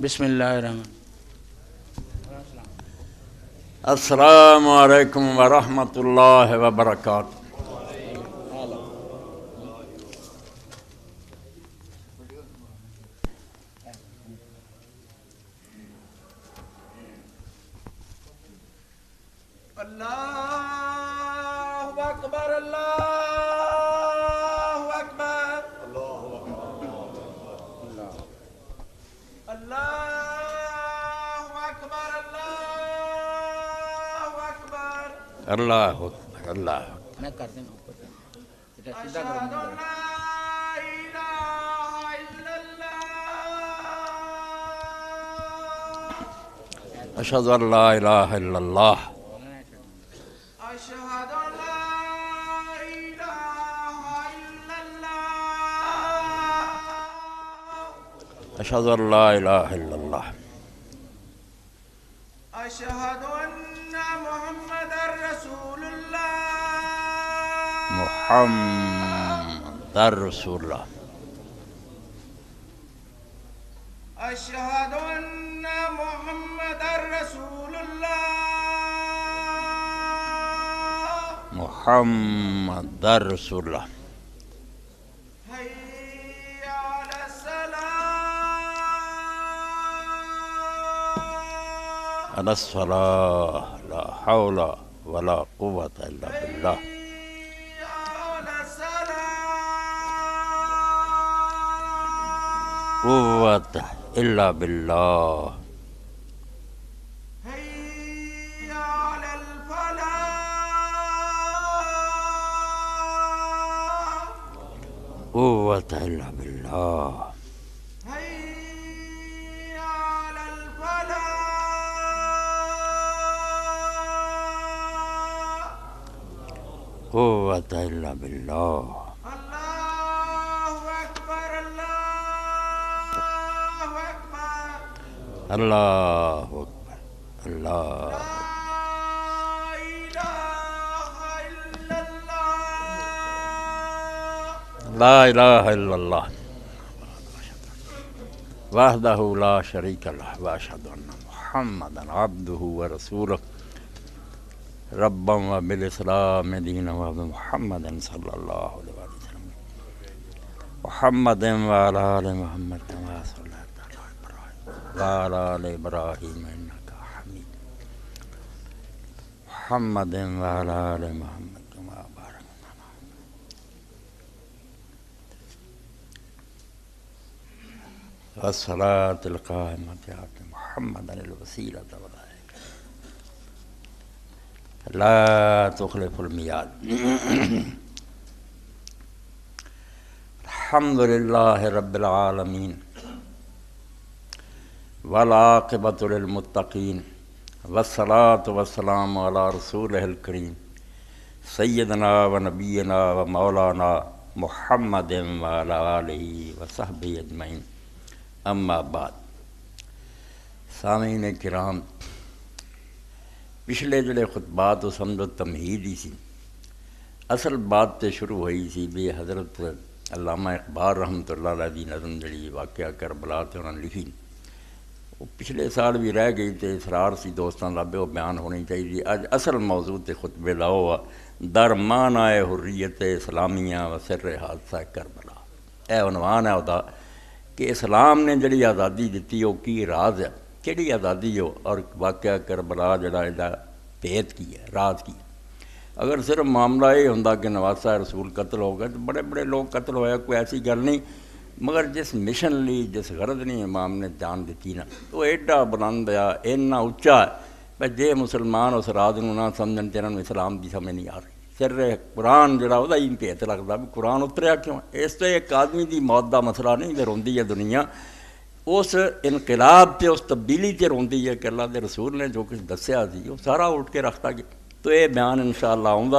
بسم اللہ الرحمن السلام علیکم ورحمۃ اللہ وبرکاتہ۔ اللہ اکبر، اللہ اکبر، اللہ اکبر، اللہ اکبر، اللہ اکبر، اللہ اکبر۔ میں کر دیں اوپر سیدھا اشہد کرو ان لا الہ الا اللہ، اشہد ان لا الہ الا اللہ، اشہد ان لا الہ الا اللہ، اشہد ان لا الہ الا اللہ، اشہد ان محمد رسول اللہ، محمد رسول اللہ، اشہد ان محمد رسول اللہ، محمد رسول اللہ۔ حی علی الصلاۃ، علی الصلاۃ، لا حول ولا قوۃ الا باللہ، حی علی الصلاۃ، قوۃ الا باللہ، حی علی الفلاح، قوۃ الا باللہ، حی علی الفلاح، قوۃ الا باللہ۔ اللہ اکبر، اللہ اکبر، اللہ اکبر، اللہ لا الہ الا اللہ، لا الہ الا اللہ وحدہ لا شریک لہ واشہد ان محمدا عبدہ ورسولہ ربا وبالاسلام دینا وبمحمد صلی اللہ علیہ وسلم محمد وعلی آل محمد کما صلیت علی ابراہیم وعلی آل ابراہیم انک حمید محمد وعلی آل محمد کما بارکت علی والصلاة القائمة آت محمدا الوسيلة والعافية لا تخلف الميعاد۔ الحمد لله رب العالمين والعاقبة للمتقين والصلاة والسلام على رسوله الكريم سيدنا ونبينا ومولانا محمد وعلى آله وصحبه أجمعين، اما بعد۔ سامعین کرام، پچھلے جڑے خطبات تو سمجھو تمہید ہی سی، اصل بات تے شروع ہوئی سی بھی حضرت علامہ اقبال رحمۃ اللہ علیہ دی نظم جڑی واقعہ کربلا تے انہوں نے لکھی، وہ پچھلے سال بھی رہ گئی تے اصرار سی دوستاں لابے وہ بیان ہونی چاہیے۔ اج اصل موضوع تے خطبے دا ہوا درمان آئے حریت اسلامیہ و سر حادثہ کربلا۔ اے عنوان ہے ادا کہ اسلام نے جڑی آزادی دیتی وہ کی راز ہے، کیڑی آزادی ہو، اور واقعہ کربلا جڑا یہ بھید کی ہے، راز کی ہے۔ اگر صرف معاملہ یہ ہوندا کہ نواسہ رسول قتل ہو گئے تو بڑے بڑے لوگ قتل ہویا، کوئی ایسی گل نہیں، مگر جس مشن لی جس غرض نہیں امام نے جان دیتی نا، وہ ایڈا بلند ہے، اینا اچا ہے بھائی جے مسلمان اس راز نو نہ سمجھن تے انہاں نوں اسلام دی سمجھ نہیں آ رہی۔ سر قرآن جڑا وہ ہی بھیت لگتا بھی قرآن اتریا کیوں؟ اس تو ایک آدمی دی موت دا مسئلہ نہیں کہ روندی ہے دنیا، اس انقلاب تے اس تبدیلی تے روندی ہے کہ اللہ دے رسول نے جو کچھ دسیا سی وہ سارا اٹھ کے رکھتا گیا۔ تو یہ بیان انشاءاللہ آؤں،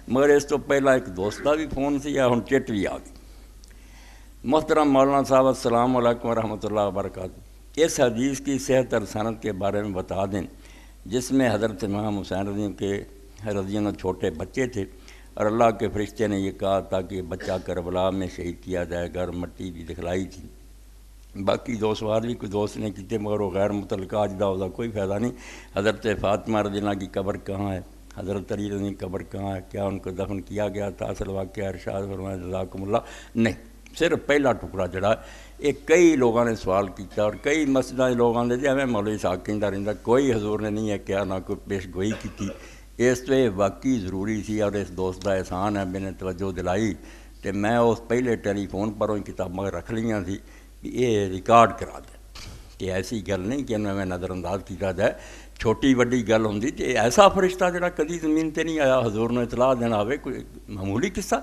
مگر اس تو پہلا ایک دوست کا بھی فون سی، ہن چٹ بھی آ گئی۔ محترم مولانا صاحب السلام علیکم ورحمۃ اللہ وبرکاتہ۔ اس حدیث کی صحت اور سند کے بارے میں بتا دیں جس میں حضرت امام حسین رضی اللہ چھوٹے بچے تھے اور اللہ کے فرشتے نے یہ کہا تھا کہ بچہ کربلا میں شہید کیا جائے گا، اور مٹی بھی دکھلائی تھی۔ باقی دو سوال بھی کوئی دوست نے کیتے مگر وہ غیر متعلقہ اجدا ہوتا کوئی فائدہ نہیں. حضرت فاطمہ رضی اللہ کی قبر کہاں ہے؟ حضرت علی رضی اللہ کی قبر کہاں ہے؟ کیا ان کو دفن کیا گیا تھا؟ اصل واقعہ ارشاد فرمایا جزاکم اللہ. نہیں، صرف پہلا ٹکڑا جڑا ہے یہ کئی لوگوں نے سوال کیا اور کئی مسجدوں کے لوگوں نے جی ہمیں مولوی صاحب کہتا رہتا کوئی حضور نے نہیں ہے کیا نہ کوئی پیش گوئی کی. اس تو یہ واقعی ضروری سی اور اس دوست کا احسان ہے میں نے توجہ دلائی تو میں اس پہلے ٹیلی فون پر کتاباں رکھ لیاں تھی کہ یہ ریکارڈ کرا دے کہ ایسی گل نہیں کہ انہیں میں نظر انداز کیا جائے. چھوٹی وڈی گل ہوندی کہ ایسا فرشتہ جڑا کدی زمین تے نہیں آیا حضور نے اطلاع دینا آوے کوئی معمولی قصہ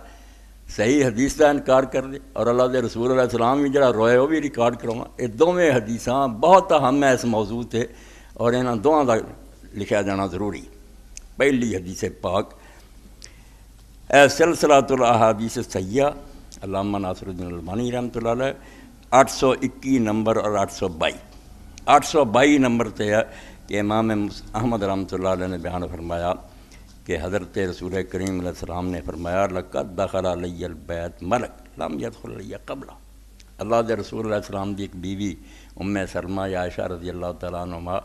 صحیح حدیث کا انکار کر دے. اور اللہ دے رسول علیہ السلام بھی جڑا روئے وہ بھی ریکارڈ کرواں. یہ دونوں حدیثاں بہت اہم ہے اس موضوع تے اور انہاں دونوں کا لکھا جانا ضروری. پہلی حدیث پاک اے سلسلۃ الاحادیث سیاح علامہ ناصر الدین البانی رحمۃ اللہ علیہ 821 نمبر اور 822 نمبر تے ہے کہ امام احمد رحمۃ اللہ علیہ نے بیان فرمایا کہ حضرت رسول کریم علیہ السلام نے فرمایا لقد دخل علی البیت ملک لم يدخل علی قبلہ. اللہ دے رسول علیہ السلام دی ایک بیوی ام سلمہ یا عائشہ رضی اللہ تعالیٰ عنہا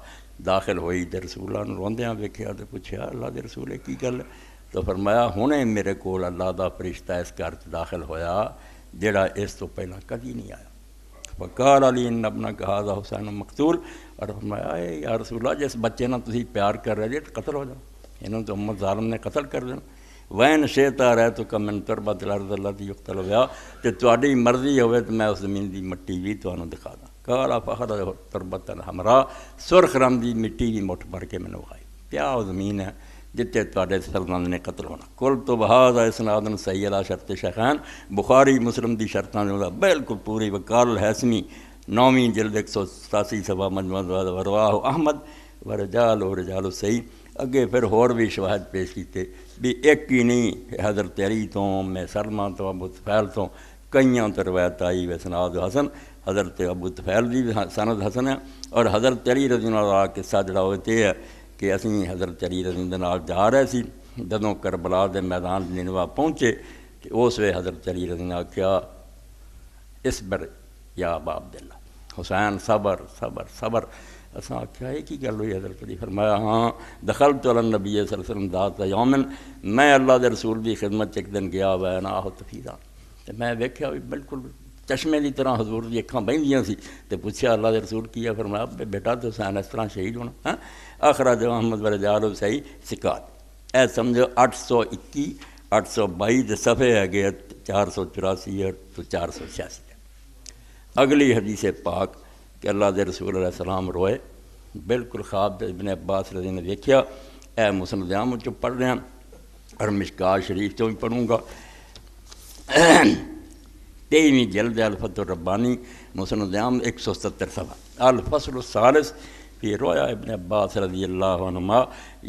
داخل ہوئی تے رسول اللہ نے روندیاں ویکھیا تے پوچھیا اللہ دے رسول کی گل تو فرمایا ہونے میرے کول اللہ دا فرشتہ اس گھر داخل ہویا جڑا اس تو پہلا کدی نہیں آیا. فقال علی ان ابنک ھذا حسین مقتول. اور فرمایا اے یا رسول اللہ جس بچے نہ تسی پیار کر رہے جے قتل ہو جاؤ انہوں تو امت ظالم نے قتل کر دینا. وین شئتا رأیتک من تربۃ الارض التی یقتل بہا تے تہاڈی مرضی ہوئے تو میں اس زمین دی مٹی بھی تانوں دکھا داں. قال فخرج تربۃ حمراء سرخ رنگ دی مٹی بھی مٹھ بھر کے میں نے وکھائی کیا وہ زمین ہے جتے تواڈے سرزند نے قتل ہونا. قلت بہذا اسناد صحیح علی شرط شیخین بخاری مسلم دی شرطاں دے بالکل پوری. وقال الحسمی 9ویں جلد 187 صفحہ مجموعہ ورواہ احمد ورجال و رجال صحیح. اگے پھر ہور بھی شواہد پیش کیتے بھی ایک ہی نہیں حضرت علی تو میں سلمہ تو ابو طفیل تو کئیاں تو روایت آئی وسناد حسن. حضرت ابو طفیل دی سند حسن ہے اور حضرت علی رضی اللہ عنہ قصہ جڑا ہوتے ہے کہ اسی حضرت علی رضی اللہ عنہ جا رہے سی جدوں کربلا دے میدان نینوا پہنچے کہ اس وے حضرت علی رضی اللہ عنہ کیا اصبر یا ابا عبداللہ حسین صبر صبر صبر. اساں آخیا یہ کی گل ہوئی؟ حضرت علی فرمایا ہاں دخلت علی النبی صلی اللہ علیہ وسلم ذات یوم میں اللہ دے رسول دی خدمت ایک دن گیا ہوا نا تفیدہ تے میں ویکھیا بھی بالکل چشمے دی طرح حضور دی اکھاں بہندیاں سی تے پوچھیا اللہ دے رسول کی ہے؟ فرمایا بیٹا تو حسین اس طرح شہید ہونا. ہاں اخرج احمد ورجال صحیح سکات. اے سمجھو 821 822 دے صفحے ہے گئے 484 اور تو 486. اگلی حدیث پاک کہ اللہ دے رسول علیہ السلام روئے بالکل خواب ابن عباس رضی نے دیکھیا. اے مسند احمد چو پڑھ رہے ہیں اور مشکات شریف چوں بھی پڑھوں گا. 23ویں جلد الفتح الربانی مسند احمد 170 صفحہ. الفصل الثالث فی رویا ابن عباس رضی اللہ عنہما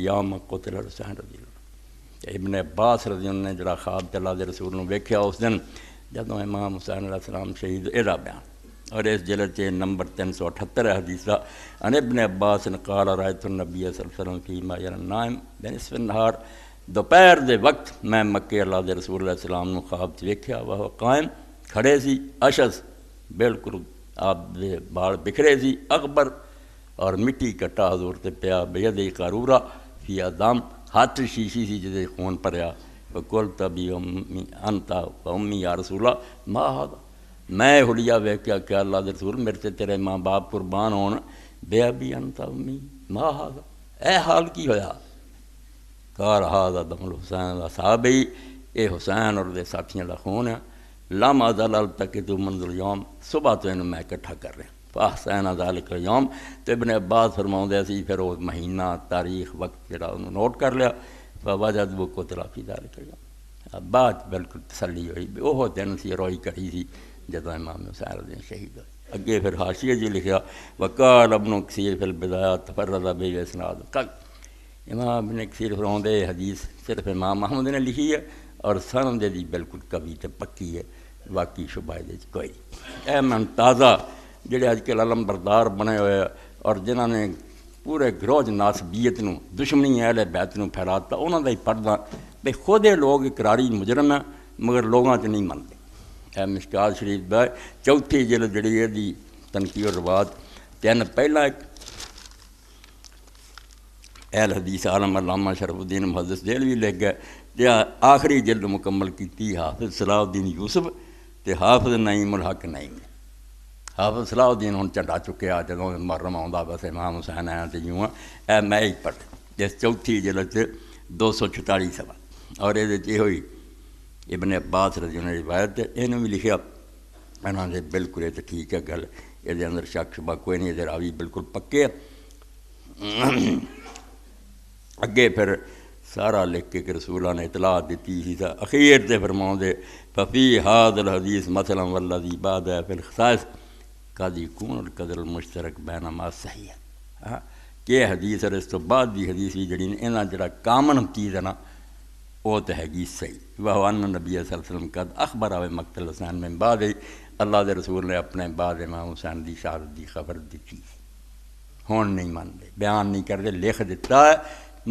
یوم قتل حسین رضی اللہ. ابن عباس رضی اللہ نے جڑا خواب اللہ دے رسول نے ویکھیا اس دن جدوں امام حسین علیہ السلام شہید ادا بیان اور اس جلد چ نمبر 378 ہے حدیث دا. ان ابن عباس نے قال رأیت النبی صلی اللہ علیہ وسلم فیما یرى النائم بنصف النہار دوپہر دے وقت میں مکے اللہ دے رسول علیہ السلام نے خواب چ ویکھیا وہ قائم کھڑے سی اشس بالکل آپ دے بال بکھرے سی اکبر اور مٹی کٹا حضور تے پیا بید قارورہ فی دم ہاتھ شیشی سی جدے خون پریا. قلت بی امی انتا و امی یا رسول اللہ ما ھذا میں ہڑیا ویکھیا کہ اللہ دے رسول میرے تے تیرے ماں باپ قربان ہون بے ابی انتا امی ما ھذا اے حال کی ہویا؟ قال ھذا دم الحسین و صحابی اے حسین اور دے ساتھیاں دا خون ہے. لم ازل التقط منذ اليوم صبح تو انہوں میں اکٹھا کر رہے ہیں. فاحسن ذلک اليوم تو ابن عباس فرماؤندے سی پھر وہ مہینہ تاریخ وقت جڑا انہوں نوٹ کر لیا. فوجد وہ قتل فی ذلک اليوم. بات بالکل تسلی ہوئی وہ دن سی روئی کری سی جدو امام حسین رضی اللہ شہید ہوئے. اگے پھر حاشیہ جی لکھیا وقال ابن کثیر فی البدایہ تفرد به اسناد. امام ابن کثیر فرماؤندے حدیث صرف امام احمد نے لکھی ہے اور سند دی بالکل کبھی تے پکی ہے باقی شبہ دے کوئی. اے من تازہ جڑے اج کل علم بردار بنے ہوئے اور جنہاں نے پورے گروہ ناسبیت نو دشمنی اہل بیت نو پھیلاتا انہاں دا ہی پڑھدا بے خود لوگ اقراری مجرم ہیں مگر لوگاں چ نہیں منتے. اے مشکات شریف دا چوتھی جلد جڑی ہے دی تنقیح الرواد 3 پہلا ایک اہل حدیث عالم علامہ شرف الدین محدث دہلوی لکھ گئے تے آخری جلد مکمل کی حافظ صلاح الدین یوسف تے حافظ نعیم الحق نعیم نے. حافظ صلاح الدین ہن چڑھا چکے آ جدوں محرم آਉਂਦਾ بس امام حسین آیا تے یوں اے میں ہی پڑھ جس چوتھی جلد 246 صفحہ اور یہ ہوئی ابن عباس رضی اللہ عنہ روایت انہوں بھی لکھا انہوں نے بالکل یہ تو ٹھیک ہے گل یہ اندر شک شبہ کوئی نہیں یہ راوی بالکل پکے اگے پھر سارا لکھ کے کہ رسولہ نے اطلاع دیتی سی اخیر تے فرماؤں دے ففی حاض الحدیث مثلا والذی بعد فی الخصائص قد یکون القدر المشترک بینما صحیح ہے کہ حدیث اور اس تو بعد بھی حدیث بھی جڑی انہاں جڑا کامن چیز ہے نا وہ تو ہے گی صحیح وہ ان نبی صلی اللہ علیہ وسلم قد اخبر و مقتل حسین میں بعد اللہ دے رسول نے اپنے بعد امام حسین دی شہادت دی خبر دیتی ہون نہیں مانتے بیان نہیں کرتے لکھ دیتا ہے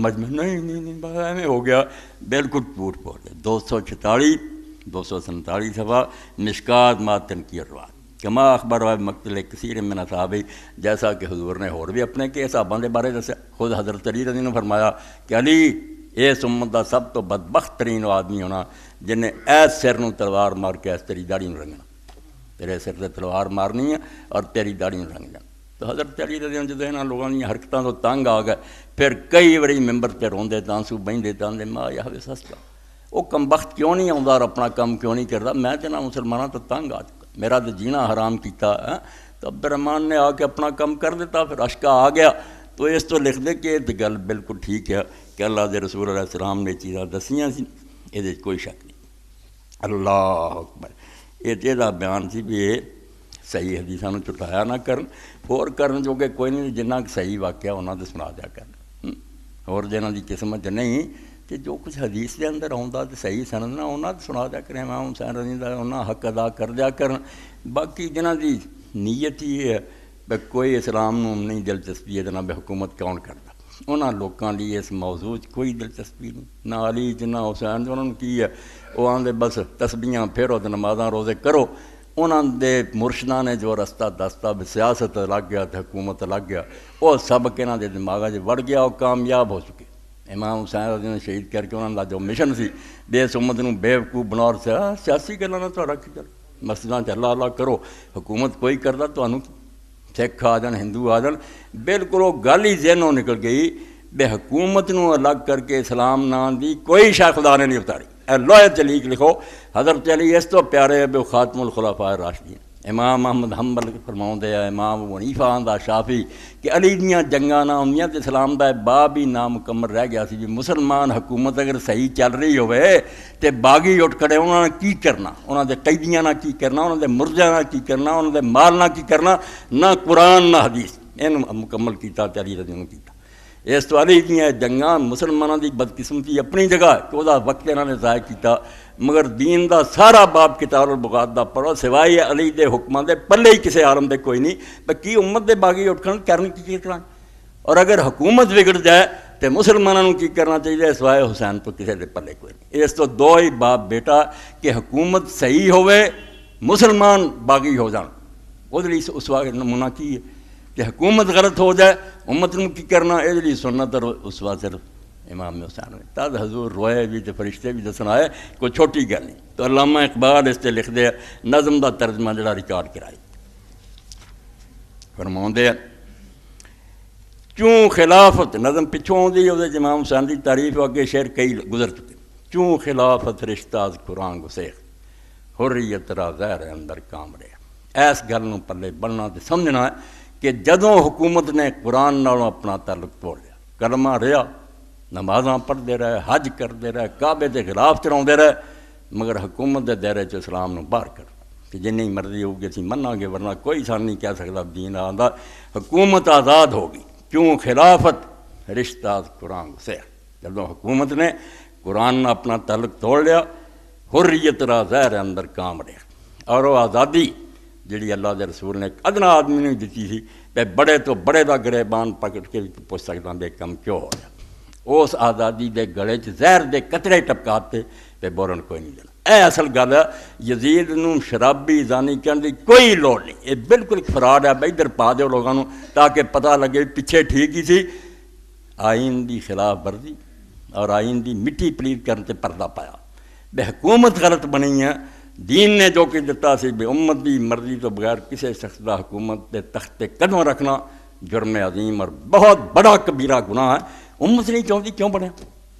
مجمع نہیں ایویں ہو گیا بالکل جھوٹ بول رہے 246 247 صفحہ مشکات ما تنقیح الرواد کما اخبر و مقتل کثیر من اصحابہ جیسا کہ حضور نے اور بھی اپنے کے صحابہ کے بارے دسیا خود حضرت علی رضی اللہ عنہ نے فرمایا کہ علی اس امت کا سب تو بدبخت ترین آدمی ہونا جن نے ایس سر نو تلوار مار کے ایس تیری داڑھی نو رنگنا تیرے سر سے تلوار مارنی ہے اور تیری داڑھی نو رنگ جانا. تو حضرت علی رضی اللہ عنہ جدوں انہاں لوگوں دی حرکتاں تو تنگ آ گئے پھر کئی باری ممبر تے روندے تانسو بہندے تاندے ماں یا ہوے سستا وہ کم بخت کیوں نہیں آਉਂدا اور اپنا کام کیوں نہیں کردا میں تے نہ مسلماناں تو تنگ آ چکا میرا تو جینا حرام کیتا تو عبد الرحمن نے آ کے اپنا کام کر دیتا پھر اشکا آ گیا تو اس تو لکھ دے کہ یہ گل بالکل ٹھیک ہے کہ اللہ دے رسول علیہ السلام نے چیزاں دسیاں سی یہ کوئی شک نہیں. اللہ اکبر یہ بیان سی بھی یہ صحیح حدیثاں نوں چٹایا نہ کرن اور کرن جو کہ کوئی نہیں جنہ صحیح واقعہ انہاں دے سنا دیا کرن اور جنہاں دی قسمت نہیں کہ جو کچھ حدیث دے اندر آਉਂدا تے صحیح سند نہ انہاں تے سنا دیا کریں امام حسین رضی اللہ عنہ انہاں حق ادا کر دیا کرن. باقی جنہاں دی نیت یہ ہے کہ کوئی اسلام نوں نہیں دلچسپی ہے جناب حکومت کون کردا انہاں لوکاں دی اس موضوع کوئی دلچسپی نہیں نہ علی جنہ حسین انہاں نوں کی ہے وہ آندے بس تسبیحاں پھیرو تے نمازاں روزے کرو. انہاں دے مرشداں نے جو رستہ دستا سیاست لگ گیا تے حکومت لگ گیا وہ سب انہاں دے دماغاں 'چ وڑ گیا وہ کامیاب ہو چکے. امام حسین رضی اللہ عنہ شہید کر کے انہاں دا جو مشن سی بے اس امت نوں بیوقوف بناؤ سیاسی گلاں نہ تہاڈا کی چل مسجداں 'چ اللہ اللہ کرو حکومت کوئی کردا تانوں سکھ آ جان ہندو آ جان بالکل وہ گل ہی ذہنوں نکل گئی بے حکومت نوں الگ کر کے اسلام نام دی کوئی شاہ خدا نے نہیں اتاری. اے لوہے چلیق لکھو حضرت علی اس تو پیارے ہے بے خاتم الخلفاء الراشدین. امام احمد حنبل فرماؤندے ہیں امام ابو حنیفہ آندا شافعی کہ علی دیاں جنگاں نہ ہوندیاں تے اسلام دا باب ہی نامکمل رہ گیا سی. مسلمان حکومت اگر صحیح چل رہی ہوئے تے باغی اٹھ کھڑے انہاں نے کی کرنا انہاں دے قیدیاں نہ کی کرنا انہاں دے مرجاں نہ کی کرنا انہاں دے مال نہ کی کرنا نہ قرآن نہ حدیث اینوں مکمل کیتا تے علی رضی اللہ عنہ کیتا. اس تو علی دیاں جنگاں مسلمانوں دی بدقسمتی اپنی جگہ کہ وہ وقت انہوں نے ضائع کیتا مگر دین دا سارا باب کتاب البغات دا پڑھو سوائے علی دے حکماں دے پلے ہی کسی عالم دے کوئی نہیں بھئی کی امت دے باغی اٹھن کرن کی کرنا اور اگر حکومت بگڑ جائے تو مسلمانوں کی کرنا چاہیے سوائے حسین تو کسی دے پلے کوئی نہیں. اس تو دو ہی باپ بیٹا کہ حکومت صحیح ہوئے مسلمان باغی ہو جان وہ اس وقت نمونہ کی ہے کہ حکومت غلط ہو جائے امت نوں کی کرنا یہ لیے سنت اور اسوا صرف امام حسین میں تد حضور روئے بھی تو فرشتے بھی دسن آئے کوئی چھوٹی گل نہیں. تو علامہ اقبال اس سے لکھ دے نظم دا ترجمہ جڑا ریکارڈ کرائی فرماؤندے چوں خلافت نظم پچھوں آؤندی وہ امام حسین دی تعریف اگے شعر کئی گزر چکے. چوں خلافت رشتہ قرآن گسیخ حریت را زہر اندر کام رہا. اس گل نوں پلے بننا تے سمجھنا ہے کہ جدوں حکومت نے قرآن نالوں اپنا تعلق توڑ لیا کلمہ رہا نمازاں پڑھتے رہے حج کرتے رہے کعبے کے خلاف چلاؤندے رہے مگر حکومت کے دائرے چ اسلام نوں باہر کر کہ جنی مرضی ہوگی اسی مناں گے ورنہ کوئی سان نہیں کہہ سکتا دین آندا. حکومت آزاد ہوگی کیوں خلافت رشتہ قرآن سے جدوں حکومت نے قرآن نہ اپنا تعلق توڑ لیا حریت را زہر اندر کام رہا اور وہ آزادی جڑی اللہ دے رسول نے ادنا آدمی نے دیتی تھی کہ بڑے تو بڑے دا گریبان پکڑ کے پوچھ سکتا بے کم کیوں ہو گیا. اس آزادی دے گلے چ زہر دے قطرے ٹپکاتے پہ بورن کوئی نہیں دینا. اے اصل گل ہے، یزید نوں شرابی زانی کہنے دی کوئی لوڑ نہیں، یہ بالکل ایک فراڈ ہے، بھائی ادھر پا دیو لوگوں تاکہ پتہ لگے پیچھے ٹھیک ہی سی، آئین دی خلاف ورزی اور آئین دی مٹی پلیت کرنے سے پردہ پایا، بے حکومت غلط بنی ہے، دین نے جو کہ دتا سی بے امت دی مرضی تو بغیر کسی شخص دا حکومت دے تخت قدم رکھنا جرم عظیم اور بہت بڑا کبیرہ گناہ ہے، امت نہیں چاہتی کیوں بنیا،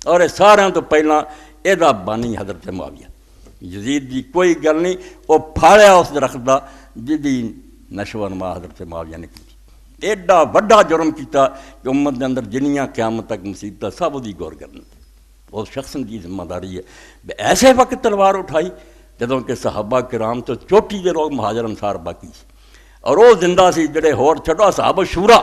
اور یہ سارے تو پہلا یہ بانی حضرت معاویہ، یزید دی کوئی گل نہیں، وہ پھاڑیا اس درخت دا جدی نشو و نما حضرت معاویہ نے کی، ایڈا وڈا جرم کیتا کہ امت دے اندر جنیاں قیامت تک مصیبت سب دی غور کرنا، اس شخص کی ذمہ داری ہے، ایسے وقت تلوار اٹھائی جدوں کہ صحابہ کرام تو چوٹی دے لوگ مہاجر انصار باقی سی، اور وہ زندہ سی جڑے ہور چھڈو صحابہ شورا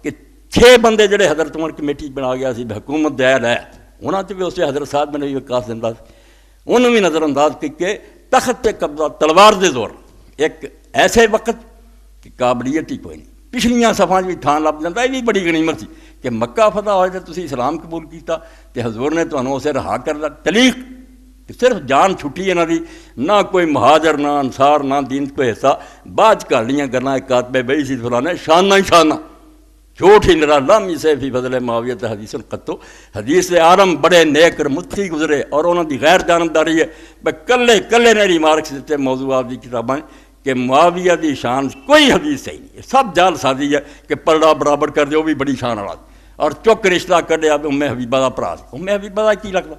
کہ 6 بندے جڑے حضرت عمر کمیٹی بنا گیا سی حکومت دے لے، انہاں تے بھی اسے حضرت سعد بن ابی وقاص زندہ سی، انہوں بھی نظر انداز کہ تخت تے قبضہ تلوار دے زور، ایک ایسے وقت کہ قابلیت ہی کوئی نہیں، پچھلیاں صفحاں بھی تھان لب جاتا، یہ بھی بڑی غنیمت سی کہ مکہ فتح ہوئے تو تسی اسلام قبول کیتا تے حضور نے تانوں اسے رہا کر دا تلیق کہ صرف جان چھٹی انہاں دی، نہ کوئی مہاجر نہ انصار نہ دین کوئی حصہ، بعد کالیاں گلاں کاتبے بئی سی فلانے شانہ ہی شانہ جھوٹ ہی نرا لامی سے فی فضل معاویہ حدیث قطو، حدیث عالم بڑے نیک اور متقی گزرے اور انہوں دی غیر جانبداری ہے، کلے کلے نے ریمارکس دیتے موضوعات دی کتابیں کہ معاویہ دی شان کوئی حدیث صحیح نہیں، سب جال سازی ہے کہ پلڑا برابر کر دے وہ بھی بڑی شان والا، اور چک رشتہ کڈیا ام حبیبہ دا بھرا سی، ام حبیبہ دا کی لگتا،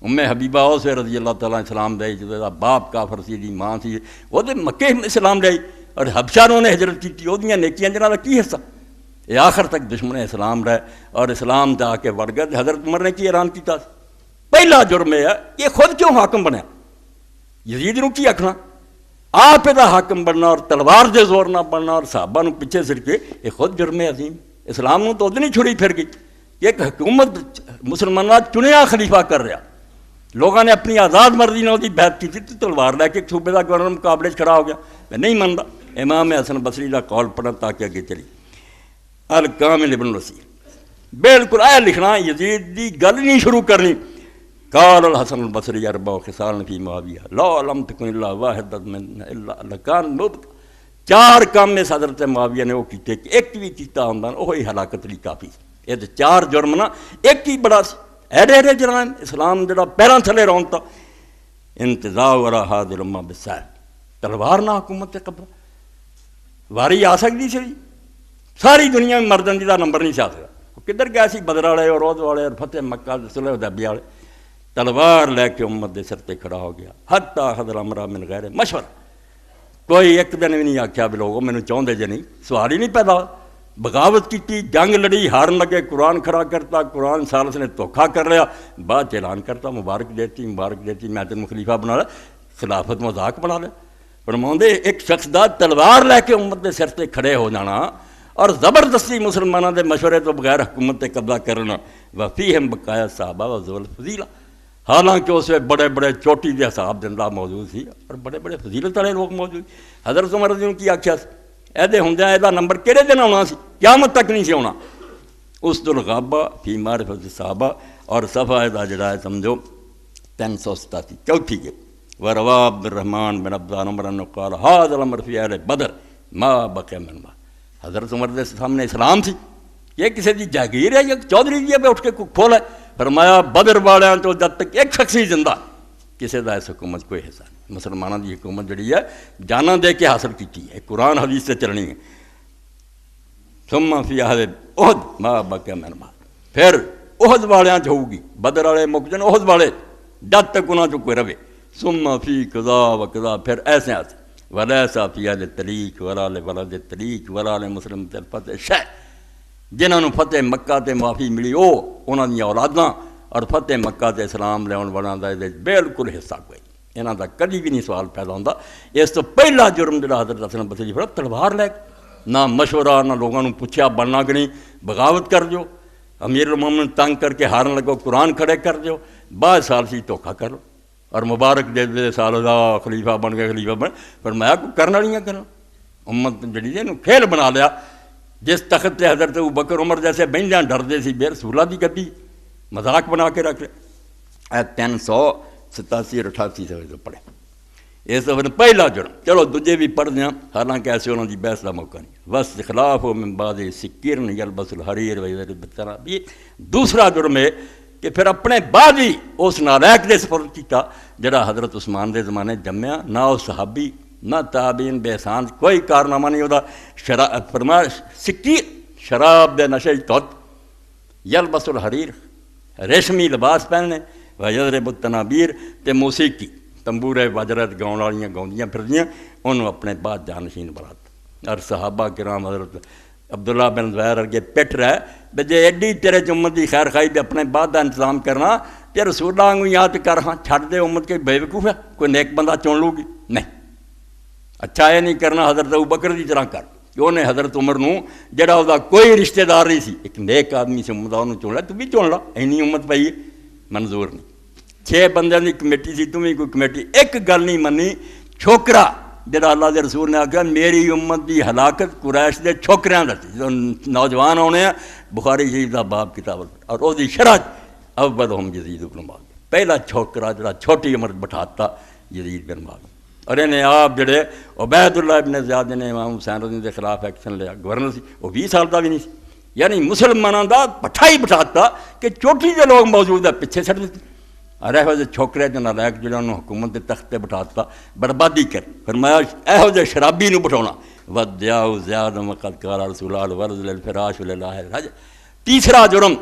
ام حبیبہ اسے رضی اللہ تعالیٰ اسلام دے جدا باپ کافر سی دی ماں سی، وہ دے مکے اسلام دے اور حبشہ نے ہجرت کی، وہ دیاں نیکیاں جنہاں دا کی حصہ، یہ آخر تک دشمن اسلام رہے اور اسلام تے آ کے وڑ گئے، حضرت عمر نے کی اعلان کیتا، پہلا جرم یہ ہے کہ خود کیوں حاکم بنیا، یزید نو کی آکھنا، آپ دا حاکم بننا اور تلوار دے زور نہ بننا اور صحابہ نو پیچھے سر کے، یہ خود جرم عظیم، اسلام نو تو ادنی چھڑی پھر گئی کہ ایک حکومت مسلمانوں چنیا خلیفہ کر رہا، لوگوں نے اپنی آزاد مرضی نے وہی بیعت کی تھی، تلوار لے کے ایک صوبے کا گورنر مقابلے کھڑا ہو گیا، میں نہیں مانتا، امام حسن بصری کا قول پڑھا تاکہ اگے چلی، الکامل ابن الوسیع بالکل آیا لکھنا، یزید دی گل نہیں شروع کرنی، قال الحسن البصری اربع خصال فی معاویہ لا لم تکن الا واحد من الا لکان مبت، 4 کام اس حضرت معاویہ نے وہ کیتے کہ ایک بھی کیتا ہوندا وہی ہلاکت لی کافی، یہ تے 4 جرم نا ایک ہی بڑا سی، ایڈے ایڈے جرائم، اسلام جڑا پیراں تھلے رونتا، انتزاع ورا هذه الامه بالسيف، تلوار نہ حکومت تے قبضہ، واری آ سکتی سی، ساری دنیا میں مردن جی دا نمبر نہیں چاہ سکتا، کدھر گیا سی بدر والے اور عہد والے اور فتح مکہ صلح حدیبیہ والے، تلوار لے کے امت دے سر تے کھڑا ہو گیا، حتی حضر امرہ من غیر مشور، کوئی ایک دن بھی نہیں آکھیا بھی لوگوں میں چاہتے جے نہیں، سوال ہی نہیں پیدا، بغاوت کی، جنگ لڑی، ہارن لگے، قرآن کھڑا کرتا، قرآن سالس نے دھوکھا کر رہا، بعد اعلان کرتا مبارک دیتی میں تینوں خلیفہ بنا لیا، خلافت مذاق بنا لیا، فرماؤندے ایک شخص دا تلوار لے کے امت دے سر تے کھڑے ہو جانا اور زبردستی مسلمانوں دے مشورے تو بغیر حکومت تے قبضہ کرنا، وفیہم بقایا صحابہ و ذو الفضیلہ، حالانکہ اس میں بڑے بڑے چوٹی دے صاحب زندہ موجود سی اور بڑے بڑے فضیلت والے لوگ موجود، حضرت عمر رضی اللہ کی آکھیا ایدے ہوندے ایدہ نمبر کہڑے دن آنا سی، قیامت تک نہیں سی ہونا، اس دل غابہ فی معرفت صحابہ، اور صفحہ ایدہ جڑا ہے سمجھو 387 چوتھی کے، وروا عبد الرحمن بن عبدان عمر انہو قال هذا الامر فی اہل بدر ما بقی من ما، حضرت عمر دے سامنے اسلام سی، یہ کسی دی جاگیر ہے یا چودھری جی پہ اٹھ کے کھولا ہے، فرمایا بدر والے تو جب تک ایک شخص ہی زندہ، کسی دا اس حکومت کوئی حصہ نہیں، مسلمانوں دی حکومت جڑی ہے جانا دے کے حاصل کی ہے، قرآن حدیث سے چلنی ہے، ثم فی اہل احد ما بقی من ما، پھر احد والیاں چ ہوگی، بدر والے مک جان، احد والے جب تک انہاں چ کوئی رہے، ثم فی قضا و قضا، پھر ایسے ایسے ولیسا فی اہل تلیق ولا لولد تلیق ولا لمسلم الفتح شے، جنہوں نے فتح مکہ تے معافی ملی وہ انہاں دی اولاداں اور فتح مکہ تے اسلام لیاون والاں دا بالکل حصہ کوئی، انہاں دا کدی بھی نہیں سوال پیدا ہوندا، اس تو پہلا جرم جڑا حضرت حسن بصری فرمایا تلوار لے نہ مشورہ نہ لوگوں نے پوچھا بننا کہ نہیں، بغاوت کر دیو، امیر المومنین تنگ کر کے ہارن لگو، قرآن کھڑے کر دیو، 22 سال سی دھوکھا کر لو اور مبارک دے دے سال دا خلیفہ بن گئے، خلیفہ بن، فرمایا کو کرنا نہیں کرنا، امت جڑی ہے نو کھیل بنا لیا، جس تخت تے حضرت ابوبکر عمر جیسے بہندیاں ڈردے سی بے رسولہ دی گدی مذاق بنا کے رکھ لیا، 300 87 اور 88 صفحے تو پڑھے اس دفعہ پہلا جرم چلو دجے بھی پڑھ دیں حالانکہ ایسے انہوں کی بحث کا موقع نہیں بس خلاف ہو من بعد سکرن یلبس الحریر وغیرہ یہ دوسرا جرم ہے کہ پھر اپنے بعد ہی اس نالائق دے سپرد کیتا جڑا حضرت عثمان دے زمانے جمیا نہ وہ صحابی نہ تابعین بے احسان کوئی کارنامہ نہیں ہوتا فرمایا سکیر شراب دے نشے تت یلبس الحریر ریشمی لباس پہننے و یضرب التنابیر تے موسیقی تمبورے وجرت گاؤں والیاں گاؤندیاں پھردیاں انہوں اپنے بعد جانشین برات اور صحابہ کرام حضرت عبداللہ بن زبیر ارگے پٹ رہا ہے بجے ایڈی تیرے امت کی خیر خائی بھی اپنے بعد کا انتظام کرنا تے رسول اللہ کو یاد کر ہاں چھڑ دے امت کے بے وقوف ہے کوئی نیک بندہ چن لو گی نہیں اچھا یہ نہیں کرنا حضرت ابوبکر کی طرح کر کہ انہیں حضرت عمر نو جڑا وہ کوئی رشتہ دار نہیں سی ایک نیک آدمی سے امت انہوں چن لیا تو بھی چن لا اینی امت پئی منظور نہیں 6 بندیاں کی کمیٹی سی تمہیں کوئی کمیٹی ایک گل نہیں منی چھوکرا جڑا اللہ دے رسول نے آخیا میری امت دی ہلاکت قریش دے چھوکریاں دا سی نوجوان ہونے ہیں بخاری شریف دا باب کتاب اور وہ دی شرح اولہم یزید بن معاویہ پہلا چھوکرا جڑا چھوٹی عمر بٹھاتا یزید بن معاویہ اور انہیں آپ جڑے عبید اللہ ابن زیاد نے امام حسین رضی کے خلاف ایکشن لیا گورنر سی وہ 20 سال کا بھی نہیں سی یعنی مسلمانوں دا پٹھائی بٹھاتا کہ چوٹی دے لوگ موجود ہے پیچھے سٹ دیتے اور یہو جے چھوکرے جو نالائق جڑا انہوں حکومت کے تختے بٹھاتا بربادی کر فرمایا یہو جے شرابی نو بٹھاؤنا ودیاؤ زیاد وقت قال رسول اللہ ورز للفراش للہ الحج تیسرا جرم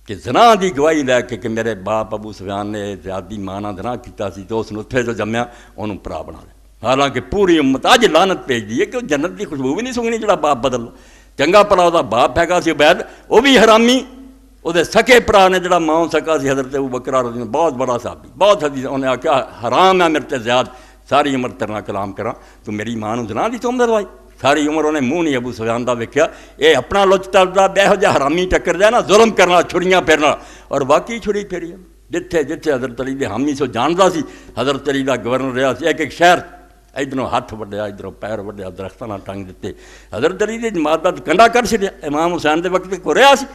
کہ زنا دی گواہی لے کے کہ میرے باپ ابو سفیان نے زیادی مانا زنا کیتا سی تو اس نطفے جو جمیا انہوں پرا بنا لیا حالانکہ پوری امت آج لعنت بھیج دی ہے کہ جنت دی خوشبو بھی نہیں سنگنی جڑا باپ بدل چنگا پڑا وہ باپ ہے سی عبید وہ بھی حرامی وہ سکے پرا نے جڑا ماں سکا سی حضرت ابوبکر رضی اللہ بہت بڑا صحابی بہت حدیث انہیں آخیا حرام ہے میرے تے زیاد ساری عمر تیرنا کلام کرا تو میری ماں نو زنا دی تہمت لوائی ساری عمر انہیں منہ نہیں ابو سفیان دا ویکھیا یہ اپنا لچ تلدا بہو جہ حرامی ٹکر جائے نا ظلم کرنا چھڑیاں پھیرنا اور واقعی چھڑی پھیری جتھے جتھے حضرت علی دے حامی سو جاندا سی حضرت علی دا گورنر رہا سی ایک شہر ادھروں ہاتھ وڈیا ادھروں پیر وڈیا درختوں نال ٹنگ دیتے حضرت علی دی جماعت دا کنڈا کر چھڈیا امام حسین دے وقت کو رہا سی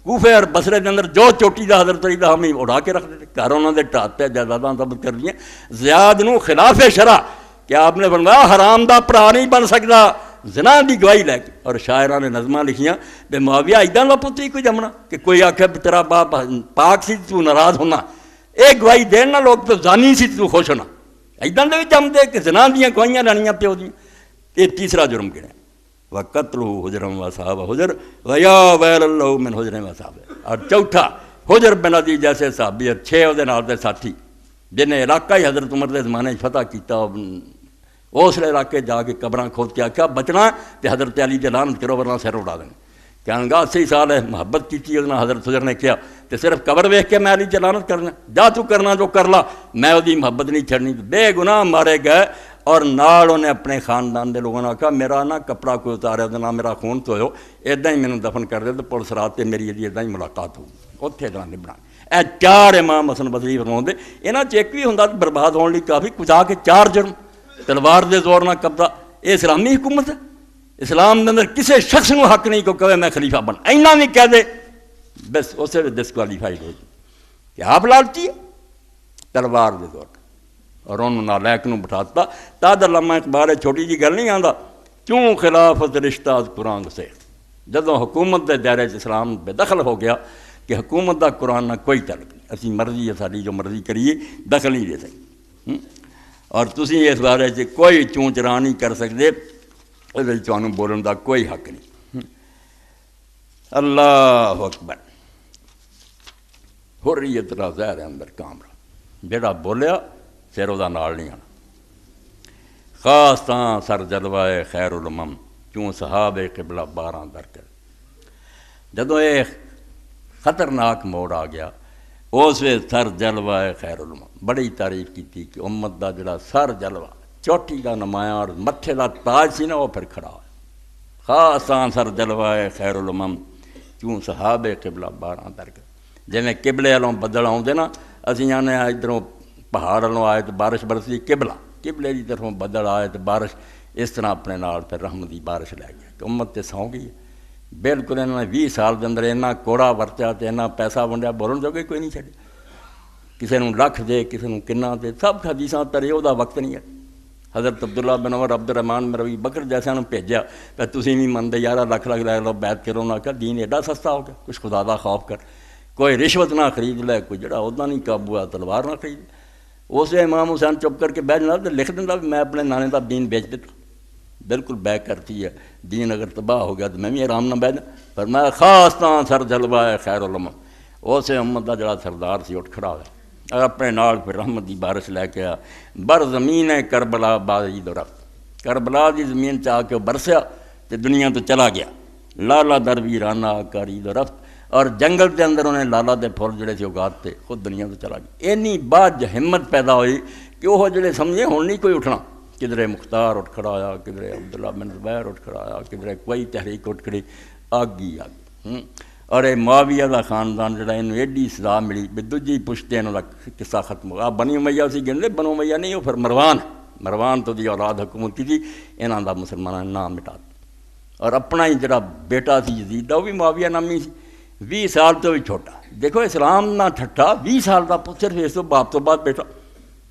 کوفے اور بصرے دے اندر جو چوٹی دا حضرت علی دا حامی اڑا کے رکھ دیتے گھر انہوں نے ٹاتے جائیداداں ضبط کر دیے زیاد نو خلاف شرع کہ آپ نے فرمایا حرام دا پرا نہیں بن سکتا زنا دی گواہی لے کے اور شاعران نے نظماں لکھیاں بے معاویہ ایداں دا پتری کوئی جمنا کہ کوئی آکھے تیرا باپ پاک سی تو ناراض ہونا اے گواہی دین نہ لوگ تو زانی سی تو خوش ہونا ایداں دے بھی جم دے کہ زنا دیاں گواہیاں لانیاں پیو دیاں یہ تیسرا جرم کہنا وَقَتْلُهُ حُجْرًا وَأَصْحَابَ حُجْر وَيَا وَيْلَ اللَّهُ مِنْ حُجْرٍ وَأَصْحَابِهِ اور چوتھا حجر بن عدی جیسے صحابی اور 6 دے نال دے ساتھی جنہیں علاقہ ہی حضرت عمر دے زمانے فتح کیتا اس علاقے جا کے قبراں کھود کے آخیا بچنا تے حضرت علی تے لعنت کرو ورنہ سر اڑا دیں کہنے گا 80 سال ہے محبت کی حضرت حجر نے کیا تے صرف قبر ویکھ کے میں علی تے لعنت کرنا جا تو کرنا جو کر لا میں وہ محبت نہیں چھڑنی بے گناہ مارے گئے اور نال انہیں اپنے خاندان دے لوگوں نے کہا میرا نہ کپڑا کوئی اتارے نہ میرا خون تو ہو ادا ہی مینوں دفن کر دے تو پولیس رات تے میری ادا ہی ملاقات ہوگی اتنے ادھر نہیں بنا اے 4 امام حسن بصری فرماؤندے انہاں چ ایک بھی ہوندا برباد ہونے لئی کافی کچا کے 4 جرم تلوار دے زور نہ قبضہ یہ اسلامی حکومت ہے اسلام کے اندر کسی شخص کو حق نہیں کو کہے میں خلیفہ بن اینا بھی کہہ دے بس اسے ڈسکوالیفائی ہو کہ آپ لالچی ہے تلوار دے زور اور انہوں نالائق نو بٹھاتا تاد علامہ اقبال چھوٹی جی گل نہیں آندا کیوں خلافت رشتہ قرآن سے جدوں حکومت دے دائرے اسلام بے دخل ہو گیا کہ حکومت دا قرآن نہ کوئی تعلق نہیں اسی مرضی ہے ساری جو مرضی کریے دخل نہیں دے سکتے اور تسی اس بارے سے کوئی چون چرا نہیں کر سکتے تمہیں بولن دا کوئی حق نہیں اللہ اکبر حریت را زہر اندر کامرا جڑا بولیا پھر وہ نال نہیں آنا خاص تاں سر جلوائے خیر الامم کیوں صحابہ قبلہ 12 در کر جدوں یہ خطرناک موڑ آ گیا اس وے سر جلوائے خیر الامم بڑی تعریف کی تھی کہ امت دا جڑا سر جلوہ چوٹی دا نمایاں اور متھے دا تاج سی نا وہ پھر کھڑا ہوا خاص تاں سر جلوائے خیر الامم کیوں صحابہ قبلہ 12 در کر جویں قبلے والوں بدل آؤندے نا اسی آنے ادھروں پہاڑ والوں آئے تو بارش برسی قبلے کی طرفوں بدل آئے تو بارش اس طرح اپنے نال پھر رحمت کی بارش لے گیا کہ امت تے سو گئی بالکل انہوں نے 20 سال کے اندر اینا کوڑا ورتیا تو اینا پیسہ ونڈیا بولن جو کوئی نہیں چڑھے کسی نوں لکھ دے کسی نوں کنا دے، سب حدیثاں ترے وہ وقت نہیں ہے۔ حضرت عبداللہ بن عمر عبد الرحمان بن ابی بکر جیسا نوں بھیجا کہ تسی بھی منتے یار لکھ لے لو بیعت کرو، نہ کہ دین ایڈا سستا ہو گیا، کچھ خدا دا خوف کر، کوئی رشوت نہ خرید لے، کوئی جڑا عہدہ نہیں قابو ہے تلوار نہ خرید لے۔ اسے امام حسین چپ کر کے بہ جانا تو لکھ دینا بھی میں اپنے نانے دا دین بیچ دیتا، بالکل بیک کرتی ہے، دین اگر تباہ ہو گیا تو میں بھی آرام نہ بہ جاں، پر میں خاص طرح سر جلوہ خیر الامم اسے امت دا جڑا سردار سی اٹھ کھڑا ہوئے اور اپنے نال پھر رحمت دی بارش لے کے آ بر زمین کربلا بازی دو رفت، کربلا دی زمین چاہ کے برسیا تو دنیا تو چلا گیا، لالا در ویرانہ کاری دو رفت، اور جنگل کے اندر انہیں لالا دے پھول جڑے سے اگاتے خود دنیا تو چلا گیا۔ اینی بعد ہمت پیدا ہوئی کہ وہ جڑے سمجھے ہون نہیں کوئی اٹھنا، کدھرے مختار اٹھ کھڑا آیا، کدھرے عبداللہ بن زبیر اٹھ کھڑا آیا، کدھرے کوئی تحریک اٹھ کھڑی، آگی آگی۔ اور اے معاویہ دا خاندان جڑا انہوں ایڈی سزا ملی بھی دوجی پشتے انہوں دا قصہ ختم ہوا۔ بنی امیہ سی گندے، بنو امیہ نہیں، وہ پھر مروان تو دی اولاد حکومت کی، انہاں دا مسلمانوں نے نام مٹا دیا، اور اپنا ہی جڑا بیٹا سی یزید دا وہ بھی معاویہ نامی سی، 20 سال تو بھی چھوٹا۔ دیکھو اسلام نہ ٹھٹا، 20 سال دا پتر صرف اس تو باپ تو بعد بیٹا،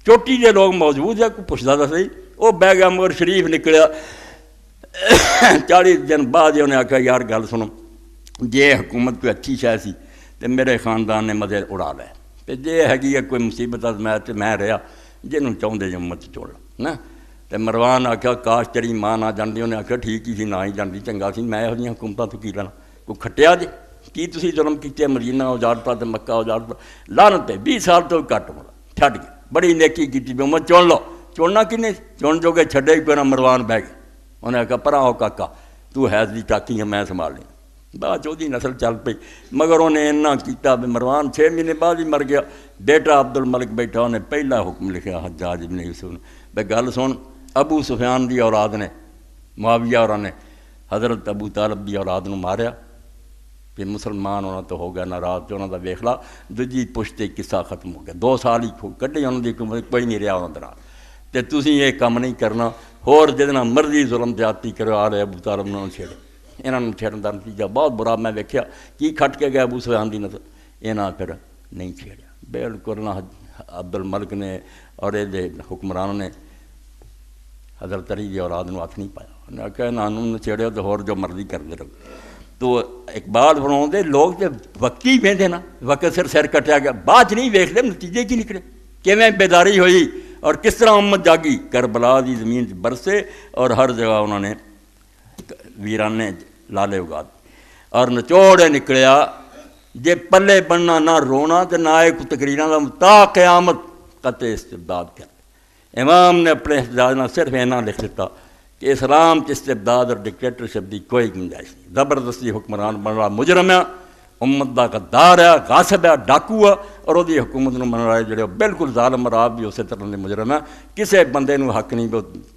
چوٹی دے لوگ موجود ہے، کوئی پوچھتا تھا صحیح، وہ بہ گیا مگر شریف نکلیا۔ 40 دن بعد انہیں آخیا یار گل سنو، جے حکومت کوئی اچھی شے سی تو میرے خاندان نے مزے اڑا لے، تو جے ہے کوئی مصیبت میں رہا جنوں چاہتے جو امت چوڑ نا۔ تو مروان آخیا کاش تیری ماں نہ جانتی، انہیں آخیا ٹھیک ہی سی، نہ ہی جانتی چنگا سی، میں یہو جہاں حکومتوں تو کی لینا، کوئی کھٹیا جے کی تسی ظلم کیتے، مدینہ اجاڑتا تو مکہ اجاڑتا، لعنت ہے 20 سال تو گھٹ ہونا چھڈ گیا، بڑی نیکی کی بھی امت چن لو، چننا کنے چن جو کہ چھڈے کوئی نہ، مروان بہ گئے، انہیں آخیا پرا ہو کاکا تو حیض دی ٹاکی ہے میں سنبھال لیں، بعد وہی نسل چل پئی، مگر انہیں اینا کیتا بھی مروان 6 مہینے بعد ہی مر گیا، بیٹا عبد الملک بیٹھا، انہیں پہلا حکم لکھیا حجاج ابن یوسف نے بھائی گل سن، ابو سفیان دی اولاد نے معاویہ اور نے حضرت ابو طالب دی اولاد نو ماریا، کہ مسلمان انہوں تو ہو گیا ناراض، جو انہوں دا ویکھ لا دوجی پشتے قصہ ختم ہو گیا، 2 سال ہی کڈے انہوں دی حکومت، کوئی نہیں رہا انہوں دا، تے تسی یہ کام نہیں کرنا، ہور جدنا مرضی ظلم زیادتی کرو، آ رہے ابو طالب نے چھیڑے، انہوں نے چھیڑن دا نتیجہ بہت برا میں ویکھیا، کی کھٹ کے گیا ابو سفیان دی نسل، انہاں پھر نہیں چھیڑیا، بالکل نہ عبد الملک نے اور یہ حکمرانوں نے حضرت علی دی اولاد نو ہاتھ نہیں پایا، انہیں کہا انہوں نے چھیڑیا تو ہور جو مرضی کرتے رہو۔ تو اقبال فرماؤں دے لوگ تے وقتی ویندے نا، وقت سر کٹیا گیا، بعد نہیں ویکھ لے نتیجے کی نکلے، کیویں بیداری ہوئی اور کس طرح امت جاگی، کربلا دی زمین برسے اور ہر جگہ انہوں نے ویرانے لالے اگا دی، اور نچوڑے نکلیا جے پلے بننا نہ رونا تے نہ ایک تقریراں دا تا قیامت قطع استبداد کر۔ امام نے اپنے احتجاج نہ صرف اینا لکھ دیتا کہ اسلام کی استبداد اور ڈکٹیٹرشپ دی کوئی گنجائش نہیں، زبردستی حکمران بن رہا مجرم ہے، امت دا غدار ہے، غاصب ہے، ڈاکو ہے، اور وہی حکومت نو من رہا ہے جڑے بالکل ظالم، اور آپ بھی اسی طرح کے مجرم ہے، کسی بندے نو حق نہیں